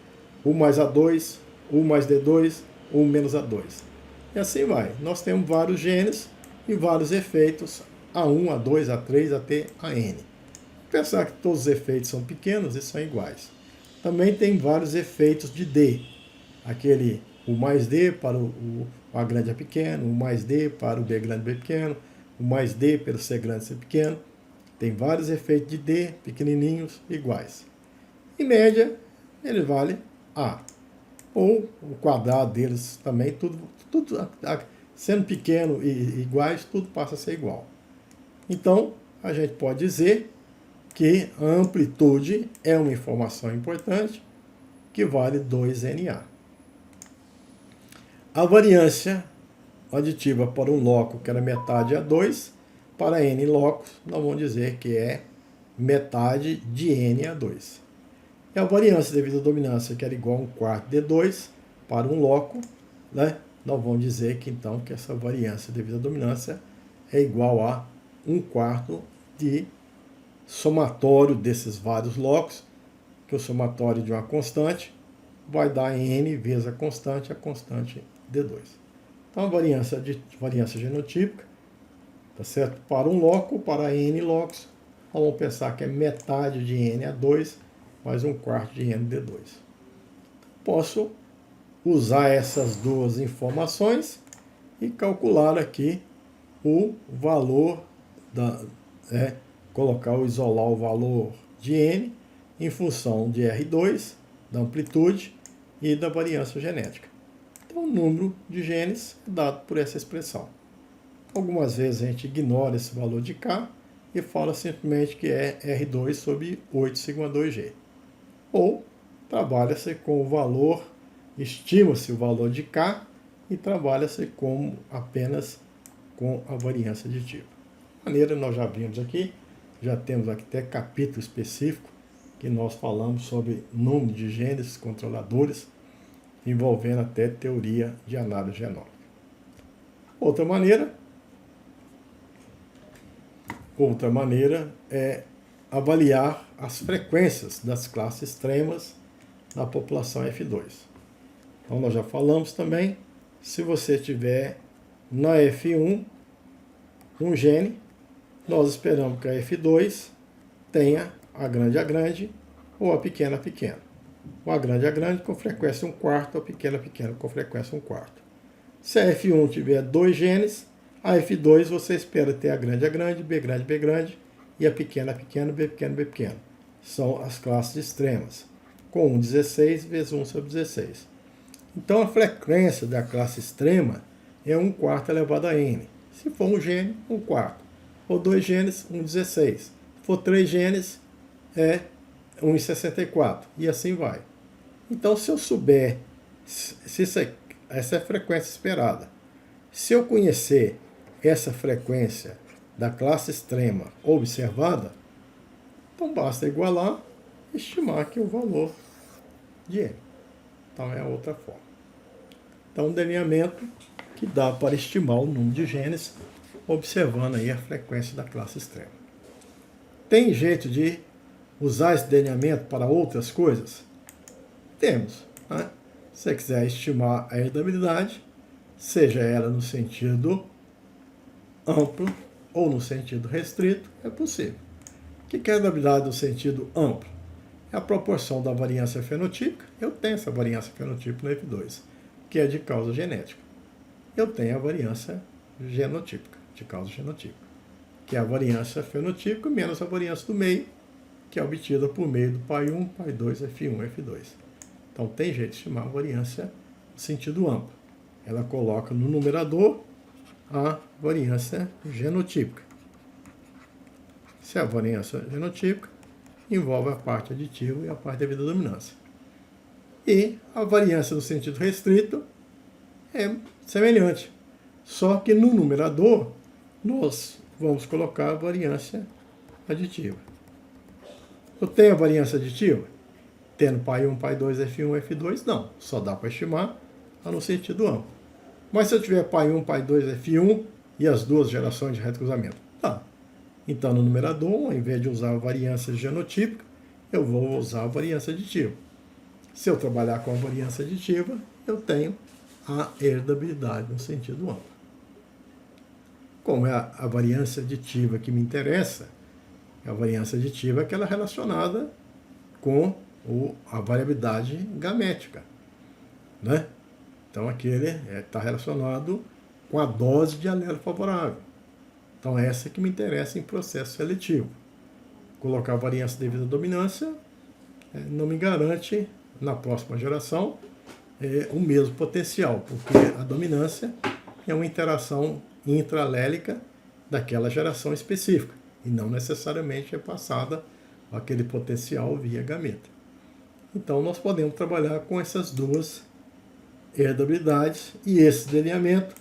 A2, U mais D2, U menos A2. E assim vai. Nós temos vários genes e vários efeitos A1, A2, A3, até AN. Pensar que todos os efeitos são pequenos e são iguais. Também tem vários efeitos de D. Aquele U mais D para o A grande, A pequeno, U mais D para o B grande, B pequeno, U mais D pelo C grande, C pequeno. Tem vários efeitos de D, pequenininhos, iguais. Em média, ele vale A. Ou o quadrado deles também, tudo sendo pequeno e iguais, tudo passa a ser igual. Então, a gente pode dizer que a amplitude é uma informação importante que vale 2NA. A variância aditiva para um loco, que era metade a 2, para N locos, nós vamos dizer que é metade de N a 2. E a variância devido à dominância, que era igual a 1/4 de 2 para um loco, né? Nós vamos dizer que então que essa variância devido à dominância é igual a 1/4 de somatório desses vários locos, que o somatório de uma constante vai dar n vezes a constante d2. Então a variância genotípica, tá certo? Para um loco, para n locos, vamos pensar que é metade de n a 2 mais 1/4 de n d2. Posso usar essas duas informações e calcular aqui o valor isolar o valor de n em função de R2, da amplitude e da variância genética. Então, o número de genes é dado por essa expressão. Algumas vezes a gente ignora esse valor de K e fala simplesmente que é R2 sobre 8 sigma 2G. Ou trabalha-se com o valor, estima-se o valor de K e trabalha-se apenas com a variância aditiva. De maneira, nós já vimos aqui, já temos aqui até capítulo específico que nós falamos sobre número de genes controladores, envolvendo até teoria de análise genômica. Outra maneira é avaliar as frequências das classes extremas na população F2. Então, nós já falamos também, se você tiver na F1 um gene, nós esperamos que a F2 tenha a grande ou a pequena. O a grande com frequência 1/4, a pequena com frequência 1/4. Se a F1 tiver dois genes, a F2 você espera ter a grande, B grande, e a pequena, B pequeno. São as classes extremas, com 16 vezes 1 sobre 16. Então a frequência da classe extrema é 1/4 elevado a n. Se for um gene, 1/4. Ou dois genes, 1/16. Se for três genes, é 1/64. E assim vai. Então, se eu souber, essa é a frequência esperada. Se eu conhecer essa frequência da classe extrema observada, então basta igualar e estimar aqui o valor de n. Então, é a outra forma. Então, um delineamento que dá para estimar o número de genes observando aí a frequência da classe extrema. Tem jeito de usar esse delineamento para outras coisas? Temos. Né? Se você quiser estimar a heredabilidade, seja ela no sentido amplo ou no sentido restrito, é possível. O que é a heredabilidade no sentido amplo? É a proporção da variância fenotípica. Eu tenho essa variância fenotípica no F2, que é de causa genética. Eu tenho a variância genotípica, de causa genotípica, que é a variância fenotípica menos a variância do meio, que é obtida por meio do pai 1, pai 2, F1, F2. Então, tem jeito de estimar a variância no sentido amplo. Ela coloca no numerador a variância genotípica. Se a variância genotípica envolve a parte aditiva e a parte devido à dominância. E a variância no sentido restrito é semelhante. Só que no numerador, nós vamos colocar a variância aditiva. Eu tenho a variância aditiva? Tendo pai 1, pai 2, F1, F2? Não, só dá para estimar no sentido amplo. Mas se eu tiver pai 1, pai 2, F1 e as duas gerações de retrocruzamento? Tá. Então, no numerador, ao invés de usar a variância genotípica, eu vou usar a variância aditiva. Se eu trabalhar com a variância aditiva, eu tenho a heredabilidade no sentido amplo. Como é a variância aditiva que me interessa, a variância aditiva é aquela relacionada com a variabilidade gamética, né? Então, aquele está relacionado com a dose de alelo favorável. Então, essa que me interessa em processo seletivo. Colocar a variância devido à dominância não me garante, na próxima geração, o mesmo potencial, porque a dominância é uma interação intralélica daquela geração específica, e não necessariamente é passada aquele potencial via gameta. Então, nós podemos trabalhar com essas duas heredabilidades, e esse delineamento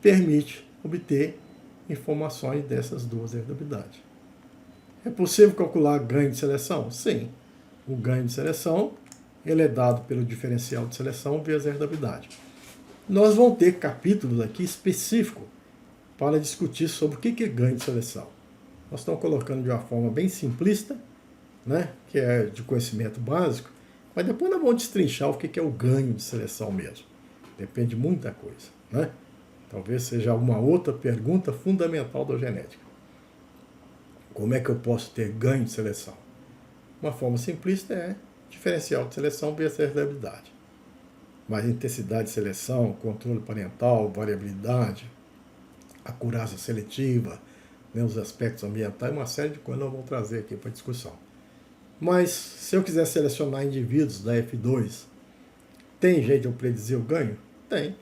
permite obter informações dessas duas heredabilidades. É possível calcular ganho de seleção? Sim. o ganho de seleção, ele é dado pelo diferencial de seleção vezes a herdabilidade. Nós vamos ter capítulos aqui específicos para discutir sobre o que é ganho de seleção. Nós estamos colocando de uma forma bem simplista, né, que é de conhecimento básico, mas depois nós vamos destrinchar o que é o ganho de seleção mesmo. Depende de muita coisa, né? Talvez seja alguma outra pergunta fundamental da genética. Como é que eu posso ter ganho de seleção? Uma forma simplista é diferencial de seleção vezes a herdabilidade. Mas intensidade de seleção, controle parental, variabilidade, acurácia seletiva, né, os aspectos ambientais, uma série de coisas nós vamos trazer aqui para discussão. Mas se eu quiser selecionar indivíduos da F2, tem jeito de eu predizer o ganho? Tem.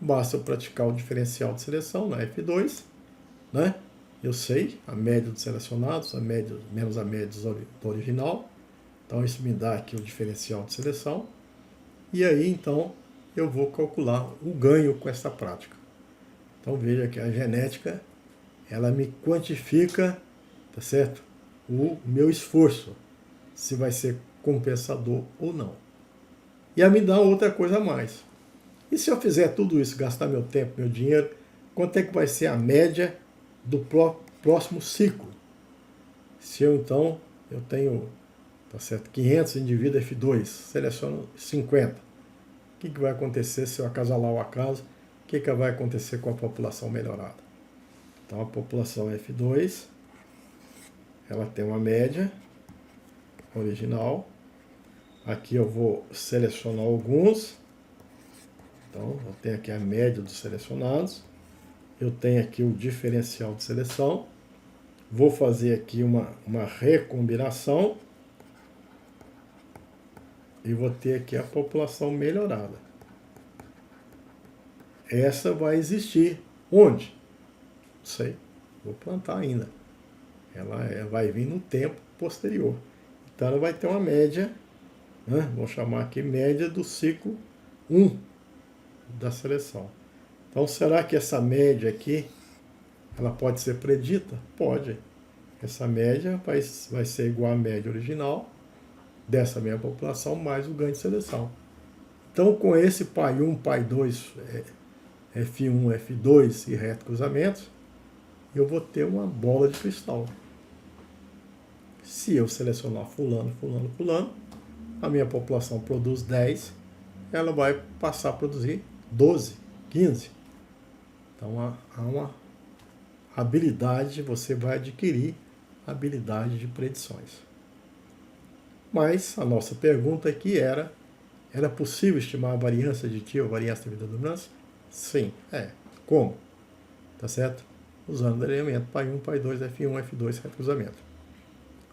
Basta eu praticar o diferencial de seleção na F2, né? Eu sei a média dos selecionados, a média, menos a média do original. Então isso me dá aqui o diferencial de seleção. E aí então eu vou calcular o ganho com essa prática. Então veja que a genética, ela me quantifica, tá certo? O meu esforço, se vai ser compensador ou não. E a me dá outra coisa a mais. E se eu fizer tudo isso, gastar meu tempo, meu dinheiro, quanto é que vai ser a média do próximo ciclo? Se eu então, eu tenho, tá certo, 500 indivíduos F2, seleciono 50. O que vai acontecer se eu acasalar o acaso? O que vai acontecer com a população melhorada? Então a população F2, ela tem uma média original. Aqui eu vou selecionar alguns. Então, eu tenho aqui a média dos selecionados. Eu tenho aqui o diferencial de seleção. Vou fazer aqui uma recombinação. E vou ter aqui a população melhorada. Essa vai existir. Onde? Não sei. Vou plantar ainda. Ela vai vir no tempo posterior. Então, ela vai ter uma média, né? Vou chamar aqui média do ciclo 1 da seleção. Então, será que essa média aqui, ela pode ser predita? Pode. Essa média vai ser igual à média original dessa mesma população, mais o ganho de seleção. Então, com esse pai 1, pai 2, F1, F2 e reto cruzamentos, eu vou ter uma bola de cristal. Se eu selecionar fulano, fulano, fulano, a minha população produz 10, ela vai passar a produzir 12, 15. Então há uma habilidade, você vai adquirir habilidade de predições. Mas a nossa pergunta aqui era possível estimar a variância aditiva, a variância devido à dominância? Sim, é. Como? Tá certo? Usando o delineamento pai 1, pai 2, F1, F2, reto cruzamento.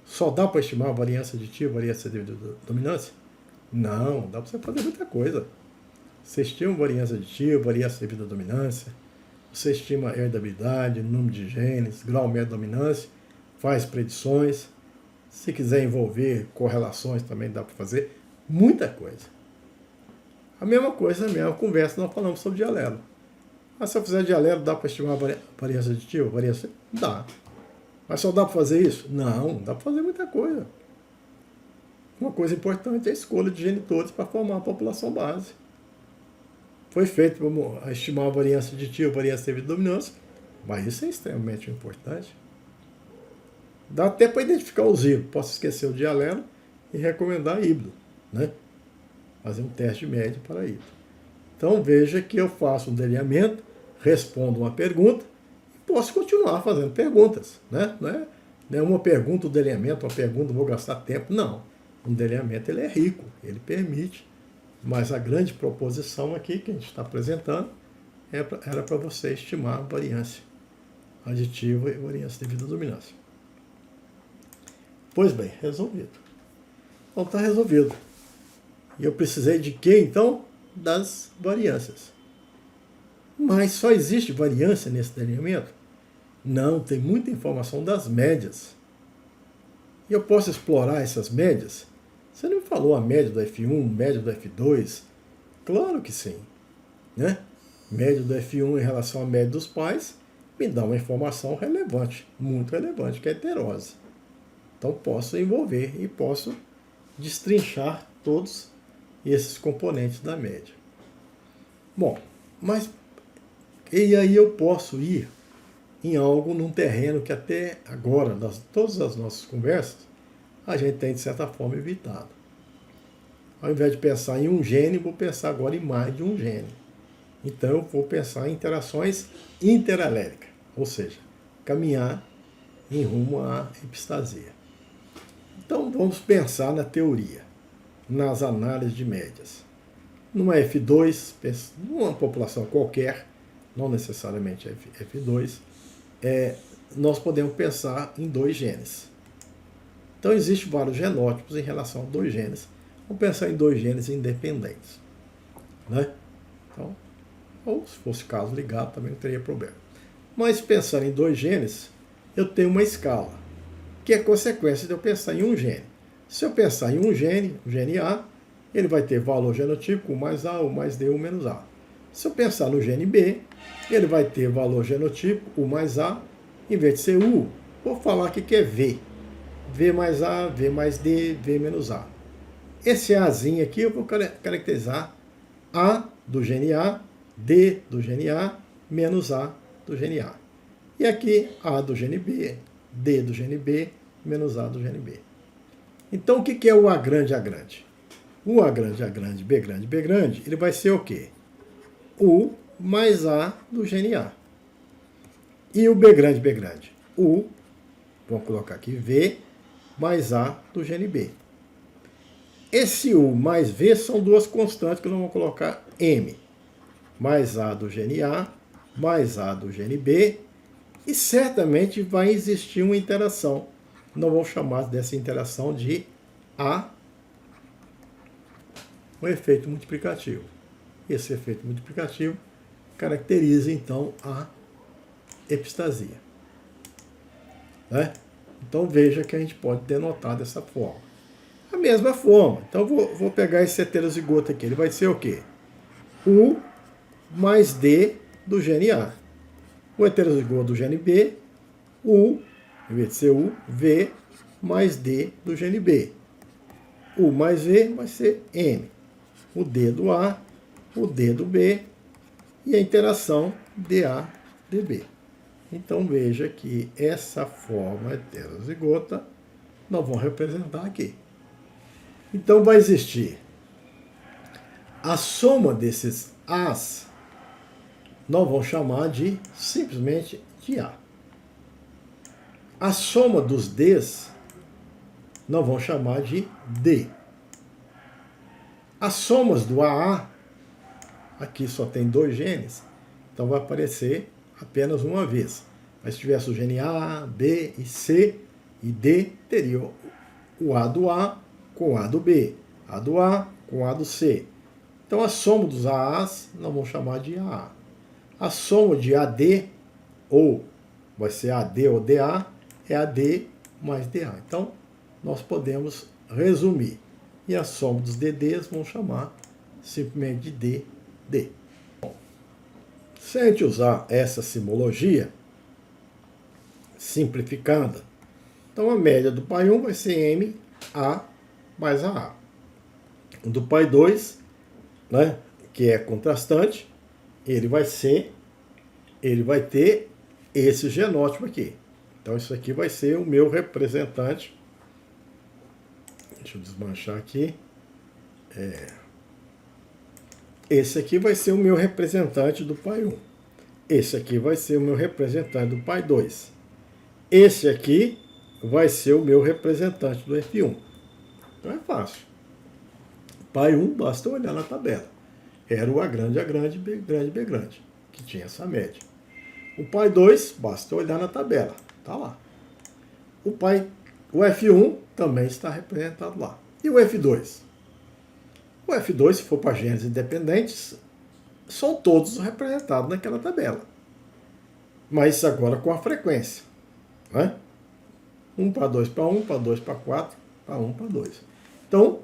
Só dá para estimar a variância aditiva, a variância devido à dominância? Não, dá para você fazer muita coisa. Você estima variância aditiva, variância devido à dominância, você estima a herdabilidade, número de genes, grau médio de dominância, faz predições. Se quiser envolver correlações também dá para fazer muita coisa. A mesma coisa, a mesma conversa, nós falamos sobre dialelo. Mas se eu fizer dialelo, dá para estimar a variância aditiva? Variância? Dá. Mas só dá para fazer isso? Não, dá para fazer muita coisa. Uma coisa importante é a escolha de genitores para formar a população base. Foi feito para estimar a variância aditiva, a variância devido à dominância, mas isso é extremamente importante. Dá até para identificar os híbridos. Posso esquecer o dialelo e recomendar híbrido, né? Fazer um teste de média para híbrido. Então veja que eu faço um delineamento, respondo uma pergunta e posso continuar fazendo perguntas, né? Não é uma pergunta, o delineamento, uma pergunta, vou gastar tempo. Não. Um delineamento ele é rico, ele permite. Mas a grande proposição aqui que a gente está apresentando era para você estimar a variância aditiva e variância devido à dominância. Pois bem, resolvido. Então está resolvido. E eu precisei de quê, então? Das variâncias. Mas só existe variância nesse delineamento? Não, tem muita informação das médias. E eu posso explorar essas médias? Você não falou a média do F1, média do F2? Claro que sim. Né? Média do F1 em relação à média dos pais me dá uma informação relevante, muito relevante, que é a heterose. Então posso envolver e posso destrinchar todos esses componentes da média. Bom, mas e aí eu posso ir em algo, num terreno que até agora, todas as nossas conversas, a gente tem de certa forma evitado. Ao invés de pensar em um gene, vou pensar agora em mais de um gene. Então eu vou pensar em interações interaléricas, ou seja, caminhar em rumo à epistasia. Então vamos pensar na teoria, nas análises de médias. Numa F2, numa população qualquer, não necessariamente F2, nós podemos pensar em dois genes. Então existem vários genótipos em relação a dois genes. Vamos pensar em dois genes independentes, né? Então, ou se fosse caso ligado, também não teria problema. Mas pensando em dois genes, eu tenho uma escala, que é consequência de eu pensar em um gene. Se eu pensar em um gene, o gene A, ele vai ter valor genotípico U mais A, U mais D, U menos A. Se eu pensar no gene B, ele vai ter valor genotípico U mais A, em vez de ser U, vou falar aqui que é V. V mais A, V mais D, V menos A. Esse Azinho aqui eu vou caracterizar A do gene A, D do gene A, menos A do gene A. E aqui A do gene B, D do gene B, menos A do gene B. Então o que é o A grande, A grande? O A grande, A grande, B grande, B grande, ele vai ser o quê? U mais A do gene A. E o B grande, B grande? U, vamos colocar aqui V, mais A do gene B. Esse U mais V são duas constantes que nós vamos colocar M. Mais A do gene A, mais A do gene B. E certamente vai existir uma interação. Nós vamos chamar dessa interação de A, um efeito multiplicativo. Esse efeito multiplicativo caracteriza, então, a epistasia. Né? Então, veja que a gente pode denotar dessa forma. A mesma forma. Então, vou pegar esse heterozigoto aqui. Ele vai ser o quê? U mais D do gene A. O heterozigoto do gene B, U, em vez de ser U, V mais D do gene B. U mais V vai ser M. O D do A, o D do B e a interação DA-DB. Então veja que essa forma heterozigota nós vamos representar aqui. Então vai existir a soma desses As, nós vamos chamar de simplesmente de A. A soma dos Ds, nós vamos chamar de D. As somas do AA, aqui só tem dois genes, então vai aparecer apenas uma vez. Mas se tivesse o gene A, B e C e D, teria o A do A com o A do B, A do A com o A do C. Então a soma dos AAs nós vamos chamar de AA. A soma de AD, ou vai ser AD ou DA, é AD mais DA. Então nós podemos resumir. E a soma dos DDs vamos chamar simplesmente de DD. Bom, se a gente usar essa simologia simplificada, então a média do pai 1 vai ser MA mais AA. Do pai 2, né, que é contrastante, ele vai ter esse genótipo aqui. Então isso aqui vai ser o meu representante. Deixa eu desmanchar aqui. Esse aqui vai ser o meu representante do pai 1. Esse aqui vai ser o meu representante do pai 2. Esse aqui vai ser o meu representante do F1. Então é fácil. Pai 1, basta olhar na tabela. Era o A grande, B grande, B grande, que tinha essa média. O pai 2, basta olhar na tabela. Está lá. O F1 também está representado lá. E o F2? O F2, se for para genes independentes, são todos representados naquela tabela. Mas agora com a frequência. Né? 1 para 2 para 1, para 2 para 4, para 1 para 2. Então,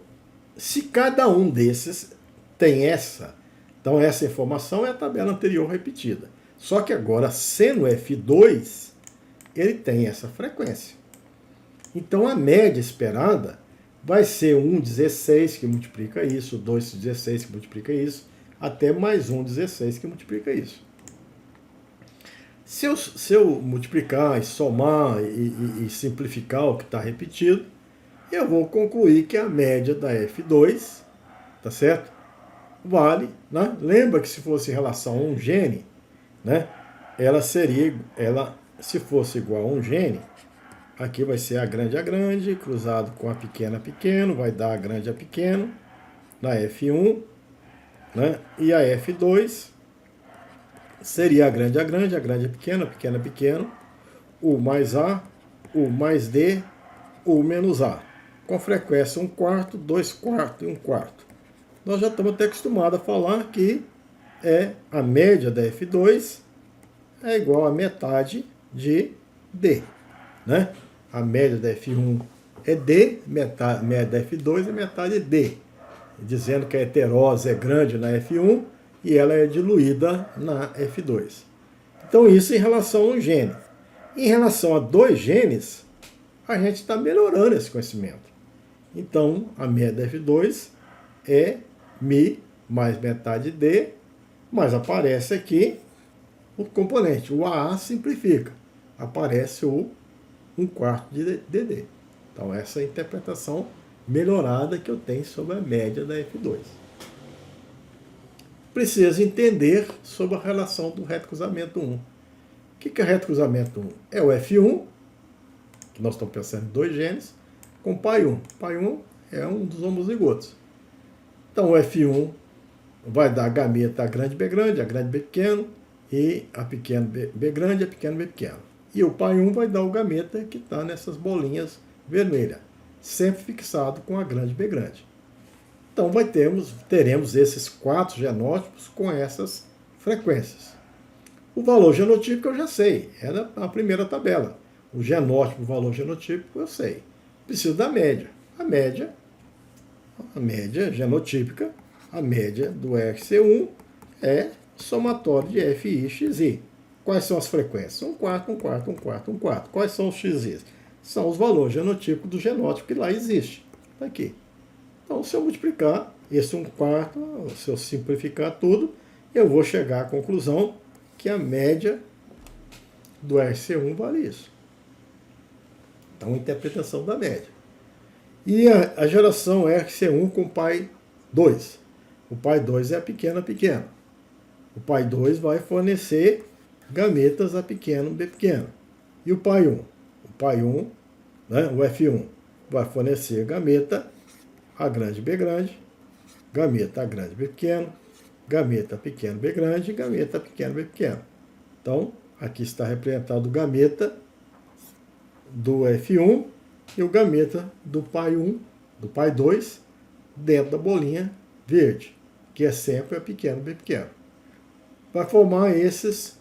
se cada um desses tem essa, então essa informação é a tabela anterior repetida. Só que agora, sendo F2, ele tem essa frequência. Então a média esperada vai ser 1,16 que multiplica isso, 2,16 que multiplica isso, até mais 1,16 que multiplica isso. Se eu multiplicar e somar e simplificar o que está repetido, eu vou concluir que a média da F2, tá certo? Vale, né? Lembra que se fosse em relação a um gene, né? Se fosse igual a um gene, aqui vai ser a grande, cruzado com a pequeno, vai dar a grande a pequeno, na F1, né? E a F2 seria a grande a pequeno, U mais A, U mais D, U menos A. Com frequência 1/4, 2/4 e 1/4. Nós já estamos até acostumados a falar que a média da F2 é igual a metade de D, né? A média da F1 é D, a média da F2 é metade de D, dizendo que a heterose é grande na F1 e ela é diluída na F2. Então isso em relação a um gene. Em relação a dois genes, a gente está melhorando esse conhecimento. Então a média da F2 é Mi mais metade D, mas aparece aqui o componente, o AA simplifica, aparece o 1/4 de DD. Então essa é a interpretação melhorada que eu tenho sobre a média da F2. Precisa entender sobre a relação do retrocruzamento 1. O que é retrocruzamento 1? É o F1, que nós estamos pensando em dois genes, com pai 1. Pai 1 é um dos homozigotos. Então o F1 vai dar a gameta A grande B pequeno, e a pequeno B grande, a pequeno B pequeno. E o pai 1 vai dar o gameta que está nessas bolinhas vermelhas, sempre fixado com a grande B grande. Então teremos esses 4 genótipos com essas frequências. O valor genotípico eu já sei, era a primeira tabela. O genótipo, o valor genotípico eu sei. Preciso da média. A média genotípica, a média do RC1 é somatório de FI e XI. Quais são as frequências? 1/4. Quais são os XIs? São os valores genotípicos do genótipo que lá existe. Está aqui. Então, se eu multiplicar esse 1/4, se eu simplificar tudo, eu vou chegar à conclusão que a média do RC1 vale isso. Então, interpretação da média. E a geração RC1 com pai 2. O pai 2 é a pequena. O pai 2 vai fornecer gametas A pequeno, B pequeno. E o pai 1? O pai 1, né, o F1, vai fornecer gameta A grande, B grande, gameta A grande, B pequeno, gameta pequeno, B grande, gameta pequeno, B pequeno. Então, aqui está representado o gameta do F1 e o gameta do pai 1, do pai 2, dentro da bolinha verde, que é sempre A pequeno, B pequeno. Vai formar esses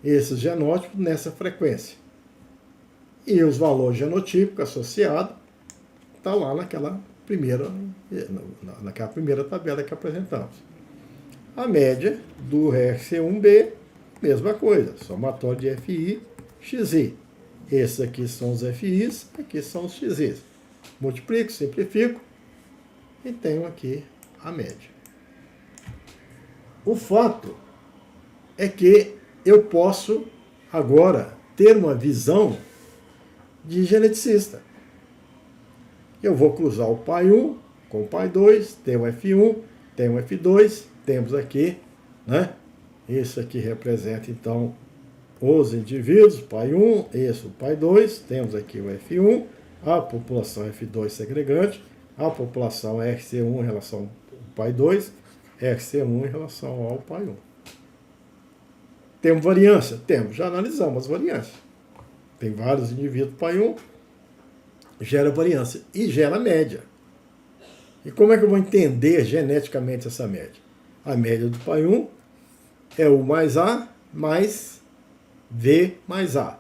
genótipos nessa frequência. E os valores genotípicos associados está lá naquela primeira tabela que apresentamos. A média do RC1B, mesma coisa, somatório de FI, XI. Esses aqui são os FIs, aqui são os XIs. Multiplico, simplifico e tenho aqui a média. O fato é que eu posso agora ter uma visão de geneticista. Eu vou cruzar o pai 1 com o pai 2, tem o F1, tem o F2, temos aqui, né? Isso aqui representa, então, os indivíduos, pai 1, esse o pai 2, temos aqui o F1, a população F2 segregante, a população RC1 em relação ao pai 2, RC1 em relação ao pai 1. Temos variância? Temos, já analisamos as variâncias. Tem vários indivíduos pai 1, gera variância e gera média. E como é que eu vou entender geneticamente essa média? A média do pai 1 é U mais A mais V mais A.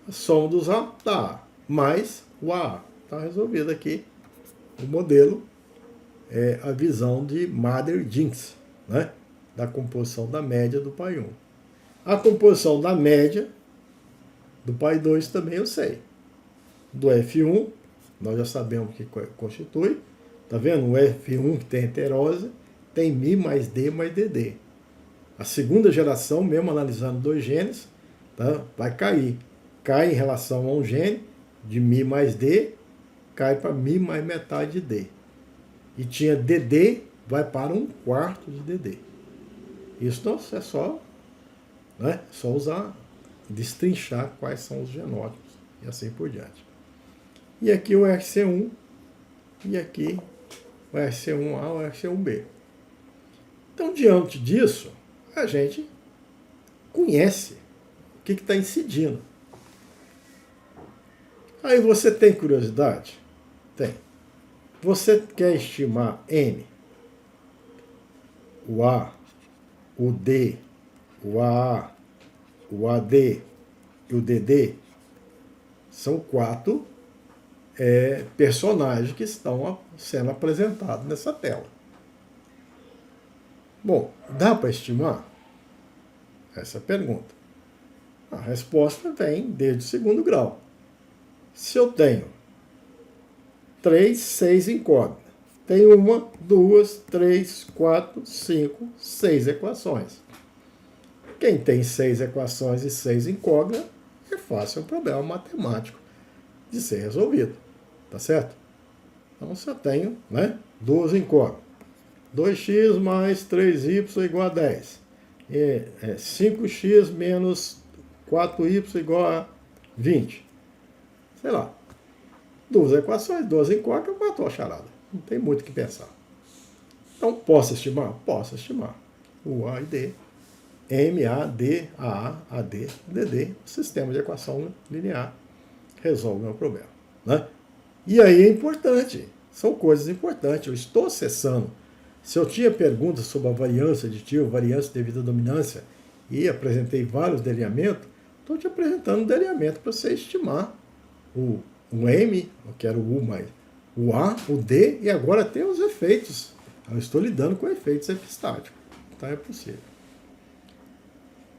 A soma dos A dá A, mais o AA. Está resolvido aqui o modelo, a visão de Mother-Jinks, né? Da composição da média do pai 1. A composição da média do pai 2 também eu sei. Do F1 nós já sabemos o que constitui. Está vendo? O F1 que tem heterose tem Mi mais D mais DD. A segunda geração, mesmo analisando dois genes, tá, vai cair. Cai em relação a um gene de Mi mais D, cai para Mi mais metade de D. E tinha DD, vai para 1/4 de DD. Isso não é só, né, só usar, destrinchar quais são os genótipos e assim por diante. E aqui o RC1 e aqui o RC1A ou RC1B. Então, diante disso, a gente conhece o que está incidindo. Aí você tem curiosidade? Tem. Você quer estimar N, o A, o D, o AA, o AD e o DD? São 4 personagens que estão sendo apresentados nessa tela. Bom, dá para estimar? Essa é a pergunta. A resposta vem desde o segundo grau. Se eu tenho 3, 6 incógnitas, tenho 1, 2, 3, 4, 5, 6 equações. Quem tem 6 equações e 6 incógnitas, é fácil, é um problema matemático de ser resolvido. Tá certo? Então, se eu tenho, né, 12 incógnitas. 2x mais 3y igual a 10. 5x menos 4y igual a 20. Sei lá. 2 equações, 12 incógnitas, matou a charada. Não tem muito o que pensar. Então, posso estimar? Posso estimar. O A e D. M, A, D, AA, AD, DD. Sistema de equação linear. Resolve o meu problema. Né? E aí é importante. São coisas importantes. Eu estou acessando. Se eu tinha perguntas sobre a variância aditiva, variância devido à dominância, e apresentei vários delineamentos, estou te apresentando um delineamento para você estimar o M, que era o U mais o A, o D, e agora tem os efeitos. Eu estou lidando com efeitos epistáticos. Então é possível.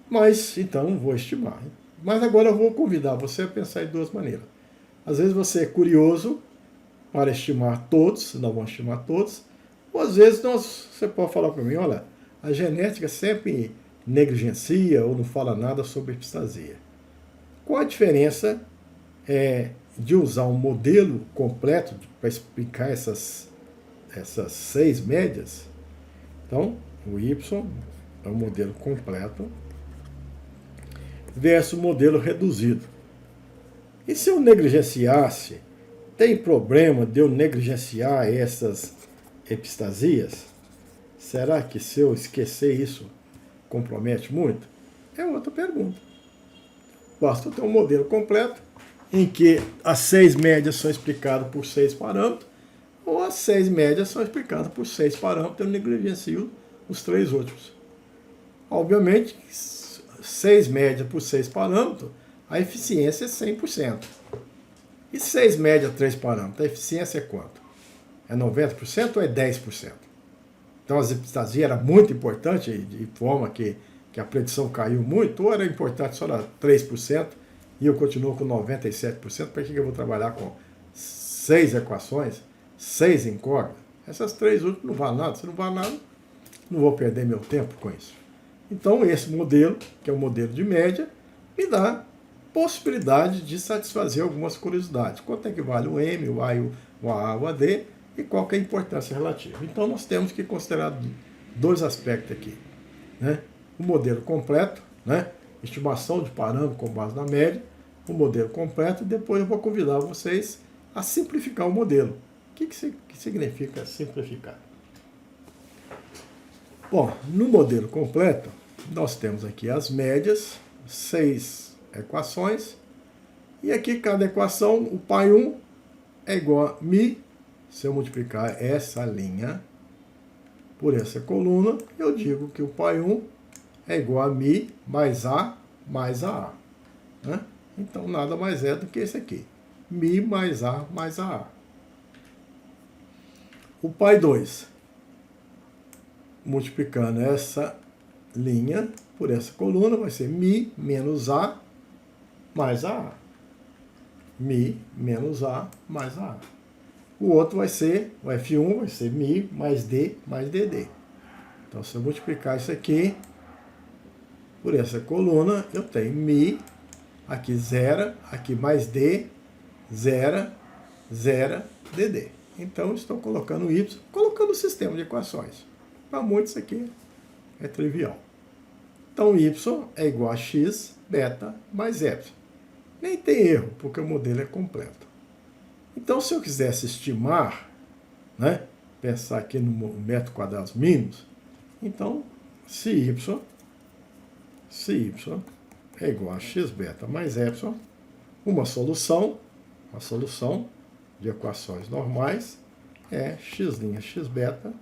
Mas, então, vou estimar. Mas agora eu vou convidar você a pensar em duas maneiras. Às vezes você é curioso para estimar todos, não vamos estimar todos, ou às vezes você pode falar para mim, olha, a genética sempre negligencia ou não fala nada sobre epistasia. Qual a diferença de usar um modelo completo para explicar essas 6 médias? Então, o Y é um modelo completo versus o modelo reduzido. E se eu negligenciasse, tem problema de eu negligenciar essas epistasias? Será que se eu esquecer isso, compromete muito? É outra pergunta. Basta ter um modelo completo em que as 6 médias são explicadas por 6 parâmetros, ou as 6 médias são explicadas por 6 parâmetros, eu negligencio os 3 últimos. Obviamente, 6 médias por 6 parâmetros, a eficiência é 100%. E 6 médias, 3 parâmetros, a eficiência é quanto? É 90% ou é 10%? Então, as epistasias era muito importante, de forma que a predição caiu muito, ou era importante só 3%, e eu continuo com 97%, para que eu vou trabalhar com 6 equações, 6 incógnitas? Essas 3 últimas não valem nada. Se não vale nada, não vou perder meu tempo com isso. Então, esse modelo, que é o modelo de média, me dá possibilidade de satisfazer algumas curiosidades. Quanto é que vale o M, o A, o AA, o AD, e qual que é a importância relativa. Então, nós temos que considerar 2 aspectos aqui. Né? O modelo completo, né? Estimação de parâmetros com base na média, o modelo completo, e depois eu vou convidar vocês a simplificar o modelo. O que significa simplificar? Bom, no modelo completo, nós temos aqui as médias, 6 equações, e aqui cada equação, o π1 é igual a μ. Se eu multiplicar essa linha por essa coluna, eu digo que o π1 é igual a μ mais A mais AA. Né? Então, nada mais é do que esse aqui. μ mais A mais AA. O π2, multiplicando essa linha por essa coluna, vai ser μ menos A mais AA. Mi menos A mais A. O outro vai ser, o F1 vai ser Mi mais D mais DD. Então, se eu multiplicar isso aqui por essa coluna, eu tenho Mi, aqui zero, aqui mais D, zero, zero, DD. Então, estou colocando Y, colocando o sistema de equações. Para muitos isso aqui é trivial. Então, Y é igual a X, beta, mais Epsilon. Nem tem erro, porque o modelo é completo. Então, se eu quisesse estimar, né, pensar aqui no metro quadrado mínimos, então, se Y é igual a x beta mais epsilon, uma solução de equações normais é x' x beta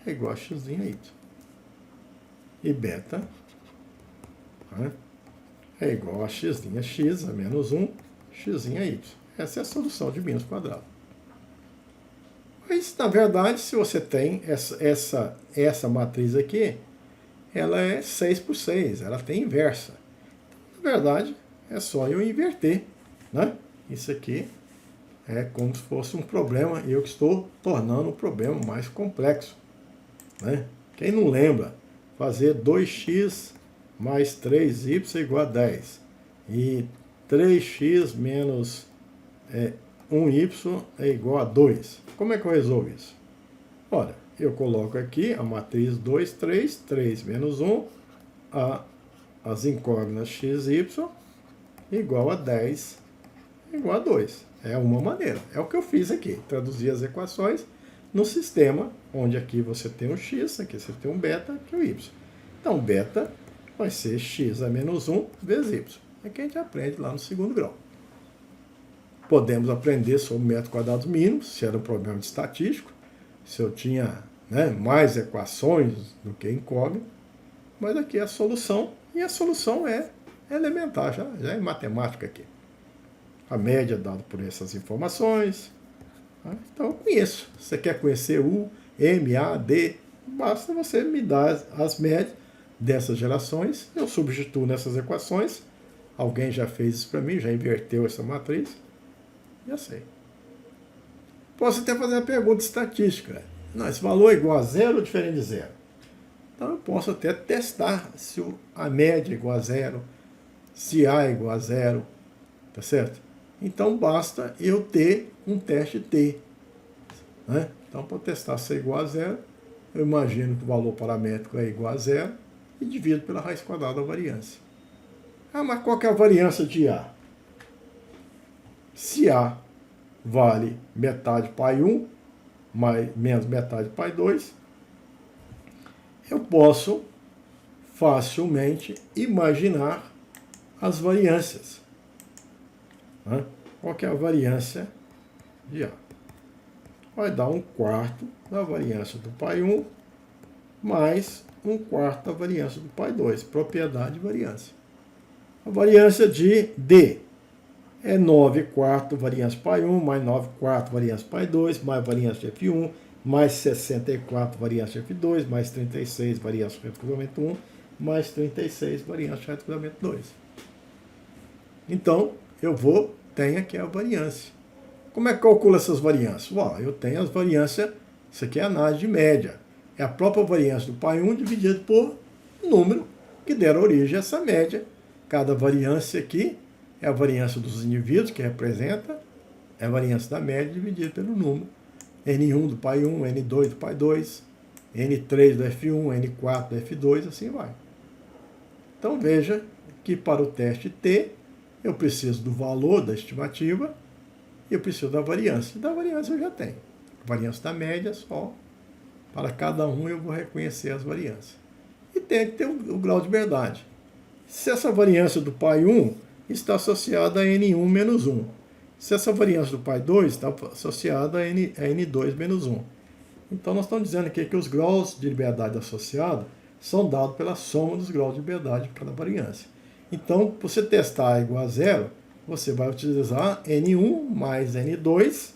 é igual a x' y. E beta, né, é igual a x' x a menos 1, x' y. Essa é a solução de mínimos quadrado. Mas, na verdade, se você tem essa matriz aqui, ela é 6 por 6, ela tem inversa. Na verdade, é só eu inverter, né? Isso aqui é como se fosse um problema, e eu que estou tornando o problema mais complexo, né? Quem não lembra, fazer 2x mais 3y igual a 10, e 3x menos 1y é igual a 2. Como é que eu resolvo isso? Olha, eu coloco aqui a matriz 2, 3, 3 menos 1, as incógnitas x, y, igual a 10, igual a 2. É uma maneira. É o que eu fiz aqui. Traduzir as equações no sistema, onde aqui você tem um x, aqui você tem um beta, aqui o y. Então, beta vai ser x a menos 1 vezes y. É que a gente aprende lá no segundo grau. Podemos aprender sobre metros quadrados mínimos, se era um problema de estatístico, se eu tinha, né, mais equações do que incógnito, mas aqui é a solução, e a solução é elementar, já é matemática aqui. A média é dada por essas informações, tá? Então eu conheço. Você quer conhecer U, M, A, D, basta você me dar as médias dessas gerações, eu substituo nessas equações, alguém já fez isso para mim, já inverteu essa matriz, já sei. Posso até fazer a pergunta estatística. Não, esse valor é igual a zero ou diferente de zero? Então eu posso até testar se a média é igual a zero, se A é igual a zero, tá certo? Então basta eu ter um teste T, né? Então para testar se é igual a zero, eu imagino que o valor paramétrico é igual a zero e divido pela raiz quadrada da variância. Ah, mas qual que é a variância de A? Se A vale metade pai 1, menos metade pai 2, eu posso facilmente imaginar as variâncias. Né? Qual que é a variância de A? Vai dar 1/4 da variância do pai 1 mais 1/4 da variância do pai 2, propriedade de variância. A variância de D é 9/4 variância pai 1, mais 9/4 variância pai 2, mais variância de F1, mais 64 variância de F2, mais 36 variância de reto cruzamento 1, mais 36 variância de reto cruzamento 2. Então, tenho aqui a variância. Como é que calcula essas variâncias? Eu tenho as variâncias, isso aqui é análise de média. É a própria variância do pai 1 dividido por número que deram origem a essa média. Cada variância aqui é a variância dos indivíduos, que representa, é a variância da média dividida pelo número. N1 do pai 1, N2 do pai 2, N3 do F1, N4 do F2, assim vai. Então veja que para o teste T, eu preciso do valor da estimativa e eu preciso da variância. E da variância eu já tenho. A variância da média só. Para cada um eu vou reconhecer as variâncias. E tem que ter o grau de verdade. Se essa variância do pai 1 está associada a N1 menos 1. Se essa variância do pai 2 está associada a N2 menos 1. Então nós estamos dizendo aqui que os graus de liberdade associada são dados pela soma dos graus de liberdade de cada variância. Então, para você testar igual a zero, você vai utilizar N1 mais N2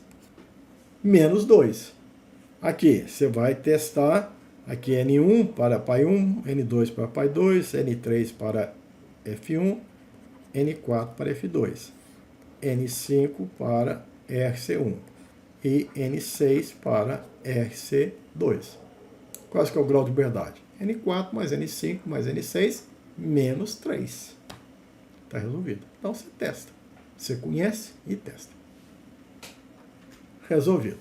menos 2. Aqui, você vai testar aqui N1 para pai 1, N2 para pai 2, N3 para F1, N4 para F2. N5 para RC1 e N6 para RC2. Qual que é o grau de liberdade? N4 mais N5 mais N6 menos 3. Está resolvido. Então você testa. Você conhece e testa. Resolvido.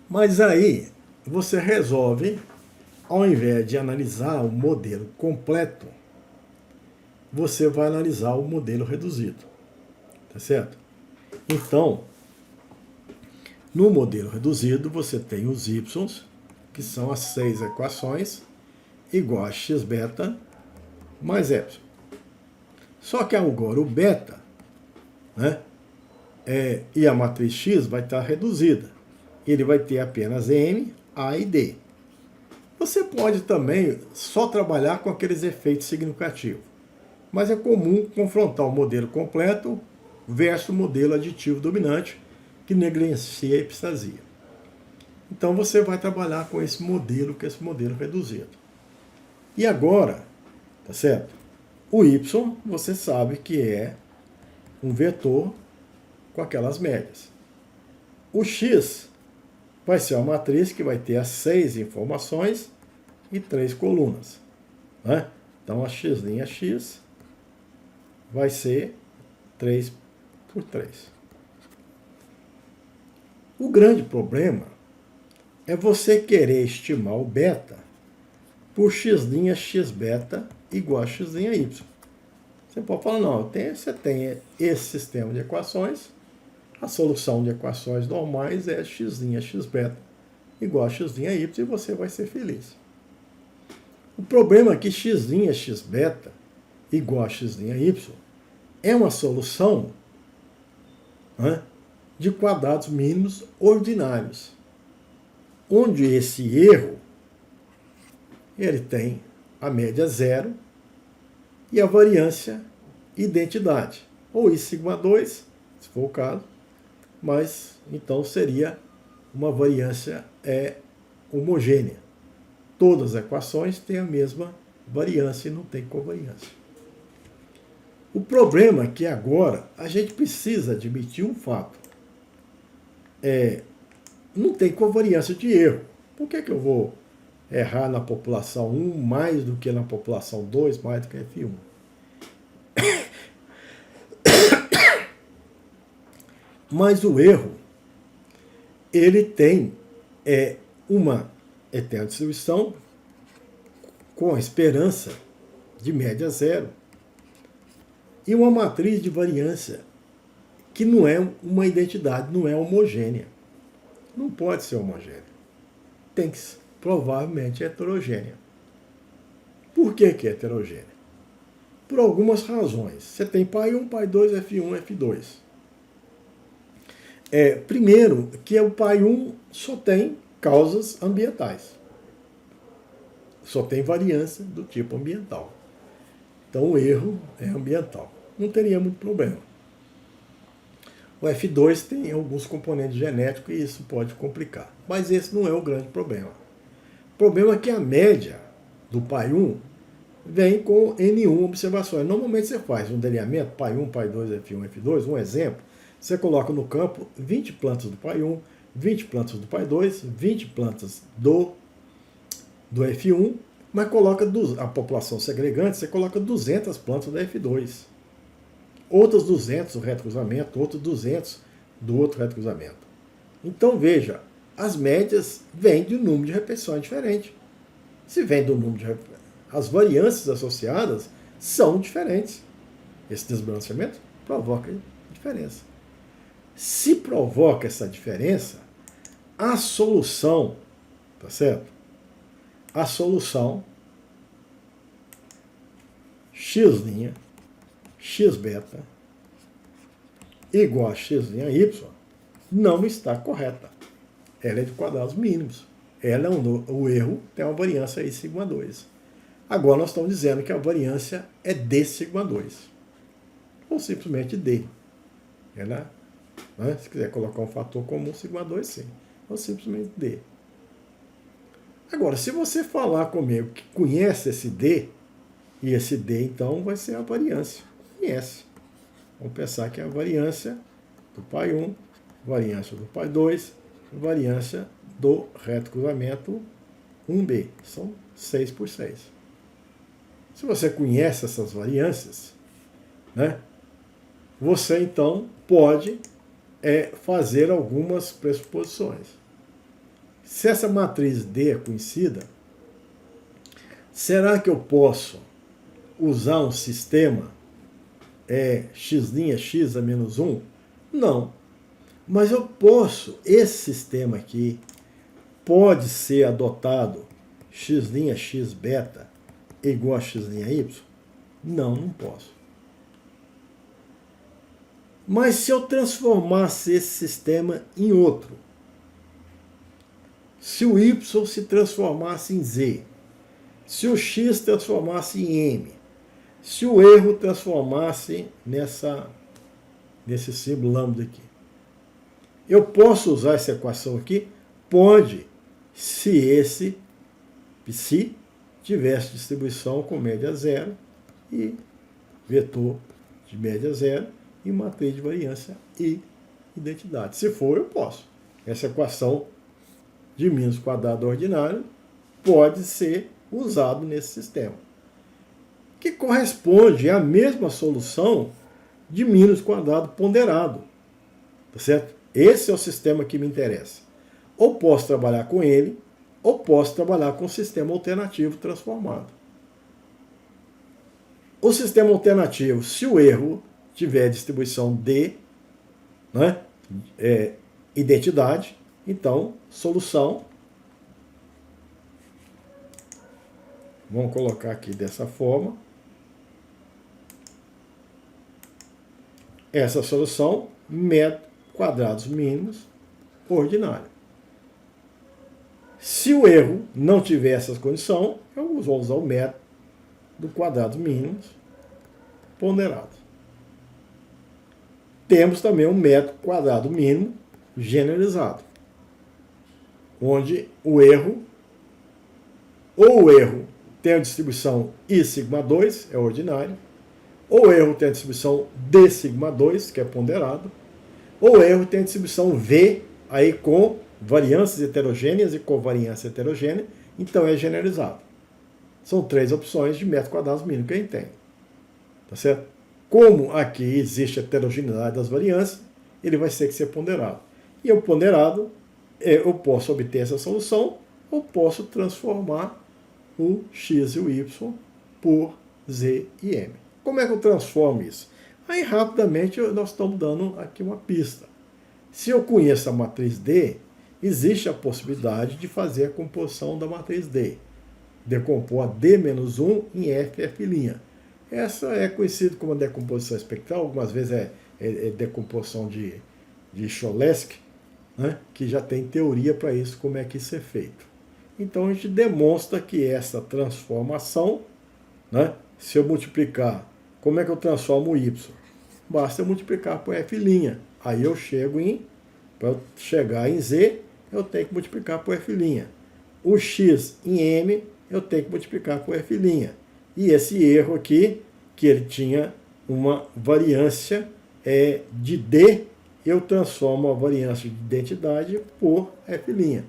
Mas aí você resolve, ao invés de analisar o modelo completo, você vai analisar o modelo reduzido. Tá certo? Então, no modelo reduzido, você tem os y, que são as 6 equações, igual a x beta mais epsilon. Só que agora o beta, né, e a matriz x vai estar reduzida. Ele vai ter apenas m, a e d. Você pode também só trabalhar com aqueles efeitos significativos. Mas é comum confrontar o modelo completo versus o modelo aditivo dominante, que negligencia a epistasia. Então você vai trabalhar com esse modelo, que é esse modelo reduzido. E agora, tá certo? O y, você sabe que é um vetor com aquelas médias. O x vai ser uma matriz que vai ter as 6 informações e 3 colunas. Né? Então a x' vai ser 3 por 3. O grande problema é você querer estimar o beta por x' beta igual a x' y. Você pode falar, não, você tem esse sistema de equações, a solução de equações normais é x' beta igual a x' y e você vai ser feliz. O problema é que x' beta igual a x' y é uma solução, né, de quadrados mínimos ordinários, onde esse erro ele tem a média zero e a variância identidade, ou I sigma 2, se for o caso, mas então seria uma variância homogênea. Todas as equações têm a mesma variância e não tem covariância. O problema é que agora a gente precisa admitir um fato. Não tem covariância de erro. Por que eu vou errar na população 1 mais do que na população 2, mais do que F1? Mas o erro, ele tem uma eterna distribuição com a esperança de média zero e uma matriz de variância que não é uma identidade, não é homogênea. Não pode ser homogênea. Tem que ser provavelmente heterogênea. Por que é heterogênea? Por algumas razões. Você tem π1, π2, F1, F2. Primeiro, que o π1 só tem causas ambientais. Só tem variância do tipo ambiental. Então o erro é ambiental. Não teria muito problema. O F2 tem alguns componentes genéticos e isso pode complicar. Mas esse não é o grande problema. O problema é que a média do π1 vem com N1 observações. Normalmente você faz um delineamento, π1, π2, F1, F2, um exemplo. Você coloca no campo 20 plantas do π1, 20 plantas do π2, 20 plantas do F1, mas coloca a população segregante, você coloca 200 plantas da F2. Outras 200 do retrocruzamento, outros 200 do outro retrocruzamento. Então veja, as médias vêm de um número de repetições diferente. Se vem do número de repetições, as variâncias associadas são diferentes. Esse desbalanceamento provoca diferença. Se provoca essa diferença, a solução, tá certo? A solução x', x beta igual a x' y não está correta. Ela é de quadrados mínimos. O erro tem uma variância I sigma 2. Agora nós estamos dizendo que a variância é D sigma 2. Ou simplesmente D. Se quiser colocar um fator comum, sigma 2, sim. Ou simplesmente D. Agora, se você falar comigo que conhece esse D, e esse D, então, vai ser a variância. Conhece. Vamos pensar que é a variância do pai 1, variância do pai 2, variância do reto cruzamento 1B. São 6 por 6. Se você conhece essas variâncias, né, você então pode fazer algumas pressuposições. Se essa matriz D é conhecida, será que eu posso usar um sistema x' x a menos 1? Não. Mas eu posso, esse sistema aqui pode ser adotado x' x beta igual a x' y? Não, não posso. Mas se eu transformasse esse sistema em outro, se o y se transformasse em z, se o x transformasse em m, se o erro transformasse nesse símbolo lambda aqui, eu posso usar essa equação aqui? Pode, se tivesse distribuição com média zero e vetor de média zero e matriz de variância e identidade. Se for, eu posso. Essa equação de μ² ordinário pode ser usado nesse sistema, que corresponde à mesma solução de μ² ponderado. Tá certo? Esse é o sistema que me interessa. Ou posso trabalhar com ele, ou posso trabalhar com o sistema alternativo transformado. O sistema alternativo, se o erro tiver distribuição D, né, identidade, então, solução, vamos colocar aqui dessa forma, essa solução, método quadrados mínimos ordinário. Se o erro não tiver essa condição, eu vou usar o método do quadrados mínimos ponderados. Temos também um método quadrado mínimo generalizado, onde o erro tem a distribuição I σ2, é ordinário, ou o erro tem a distribuição D σ2, que é ponderado, ou o erro tem a distribuição V, aí com variâncias heterogêneas e covariância heterogênea, então é generalizado. São 3 opções de método quadrados mínimo que a gente tem. Tá certo? Como aqui existe a heterogeneidade das variâncias, ele vai ter que ser ponderado. E o ponderado, eu posso obter essa solução, ou posso transformar o x e o y por z e m. Como é que eu transformo isso? Aí, rapidamente, nós estamos dando aqui uma pista. Se eu conheço a matriz D, existe a possibilidade de fazer a composição da matriz D. Decompor a D-1 em F, F'. Essa é conhecida como decomposição espectral, algumas vezes é decomposição de Cholesky, né, que já tem teoria para isso, como é que isso é feito. Então a gente demonstra que essa transformação, né, se eu multiplicar, como é que eu transformo o y? Basta eu multiplicar por F'. Aí eu chego para eu chegar em z, eu tenho que multiplicar por F'. O x em m, eu tenho que multiplicar por F'. E esse erro aqui, que ele tinha uma variância de D, eu transformo a variância de identidade por F'.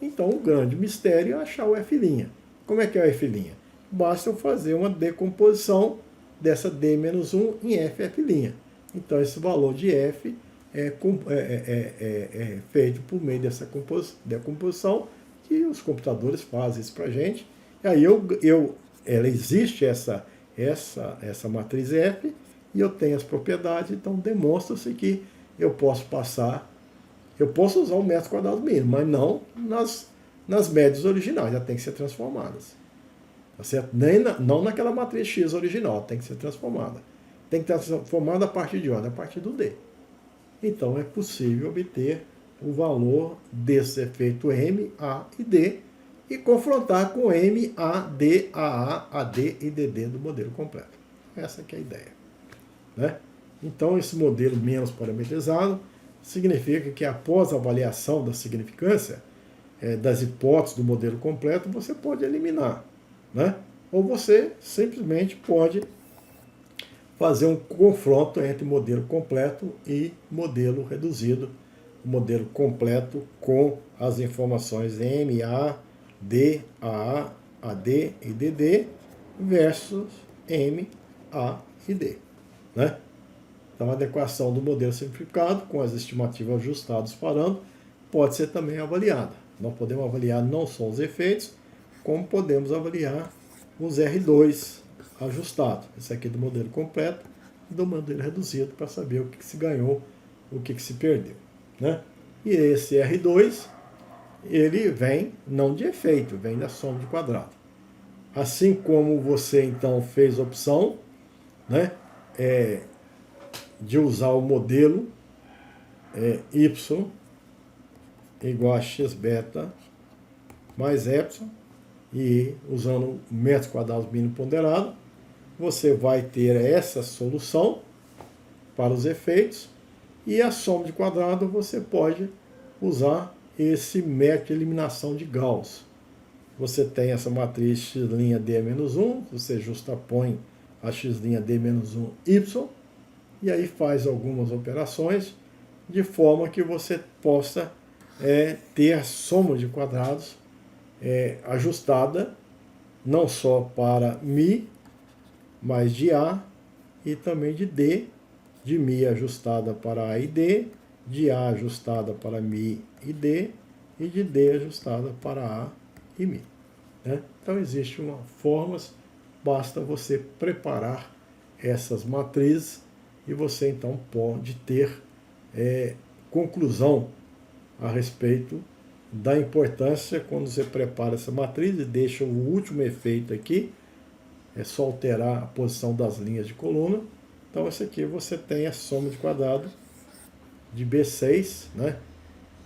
Então, o grande mistério é achar o F'. Como é que é o F'? Basta eu fazer uma decomposição dessa D-1 em F, F'. Então, esse valor de F é feito por meio dessa decomposição, que os computadores fazem isso para a gente. E aí existe essa matriz F, e eu tenho as propriedades, então demonstra-se que eu posso usar o método quadrado mínimo, mas não nas médias originais, já tem que ser transformadas. Tá certo? Não naquela matriz X original, tem que ser transformada. Tem que ser transformada a partir de onde? A partir do D. Então é possível obter o valor desse efeito M, A e D e confrontar com M, A, D, AA, AD e DD do modelo completo. Essa que é a ideia. Né? Então esse modelo menos parametrizado significa que após a avaliação da significância das hipóteses do modelo completo, você pode eliminar. Né? Ou você simplesmente pode fazer um confronto entre modelo completo e modelo reduzido. O modelo completo com as informações M, A, D, AA, AD e DD versus M, A e D. Né? Então, a adequação do modelo simplificado com as estimativas ajustadas parando pode ser também avaliada. Nós podemos avaliar não só os efeitos, como podemos avaliar os R2 ajustados. Esse aqui do modelo completo e do modelo reduzido para saber o que se ganhou, o que se perdeu. Né? E esse R2, ele vem não de efeito, vem da soma de quadrado. Assim como você então fez a opção, né, de usar o modelo y igual a x beta mais epsilon, e usando metros quadrados mínimo ponderado, você vai ter essa solução para os efeitos, e a soma de quadrado você pode usar esse método de eliminação de Gauss. Você tem essa matriz x'D-1, você justapõe a x'D-1y, e aí faz algumas operações de forma que você possa ter a soma de quadrados ajustada não só para Mi, mas de A e também de D, de Mi ajustada para A e D, de A ajustada para Mi e D, e de D ajustada para A e Mi. Né? Então, existe uma formas, basta você preparar essas matrizes e você então pode ter conclusão a respeito da importância quando você prepara essa matriz e deixa o último efeito aqui, é só alterar a posição das linhas de coluna. Então, esse aqui você tem a soma de quadrado de B6, né,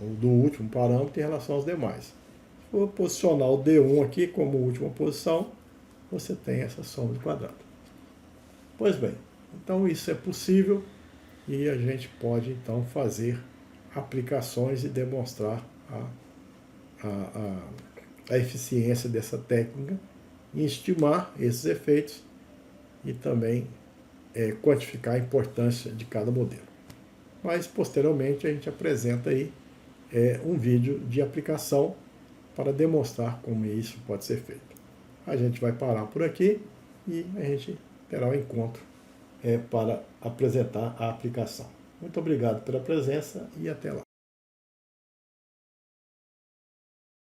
do último parâmetro em relação aos demais. Se for posicionar o D1 aqui como última posição, você tem essa soma de quadrado. Pois bem, então isso é possível e a gente pode então fazer aplicações e demonstrar a eficiência dessa técnica em estimar esses efeitos e também quantificar a importância de cada modelo. Mas posteriormente a gente apresenta aí um vídeo de aplicação para demonstrar como isso pode ser feito. A gente vai parar por aqui e a gente terá um encontro para apresentar a aplicação. Muito obrigado pela presença e até lá.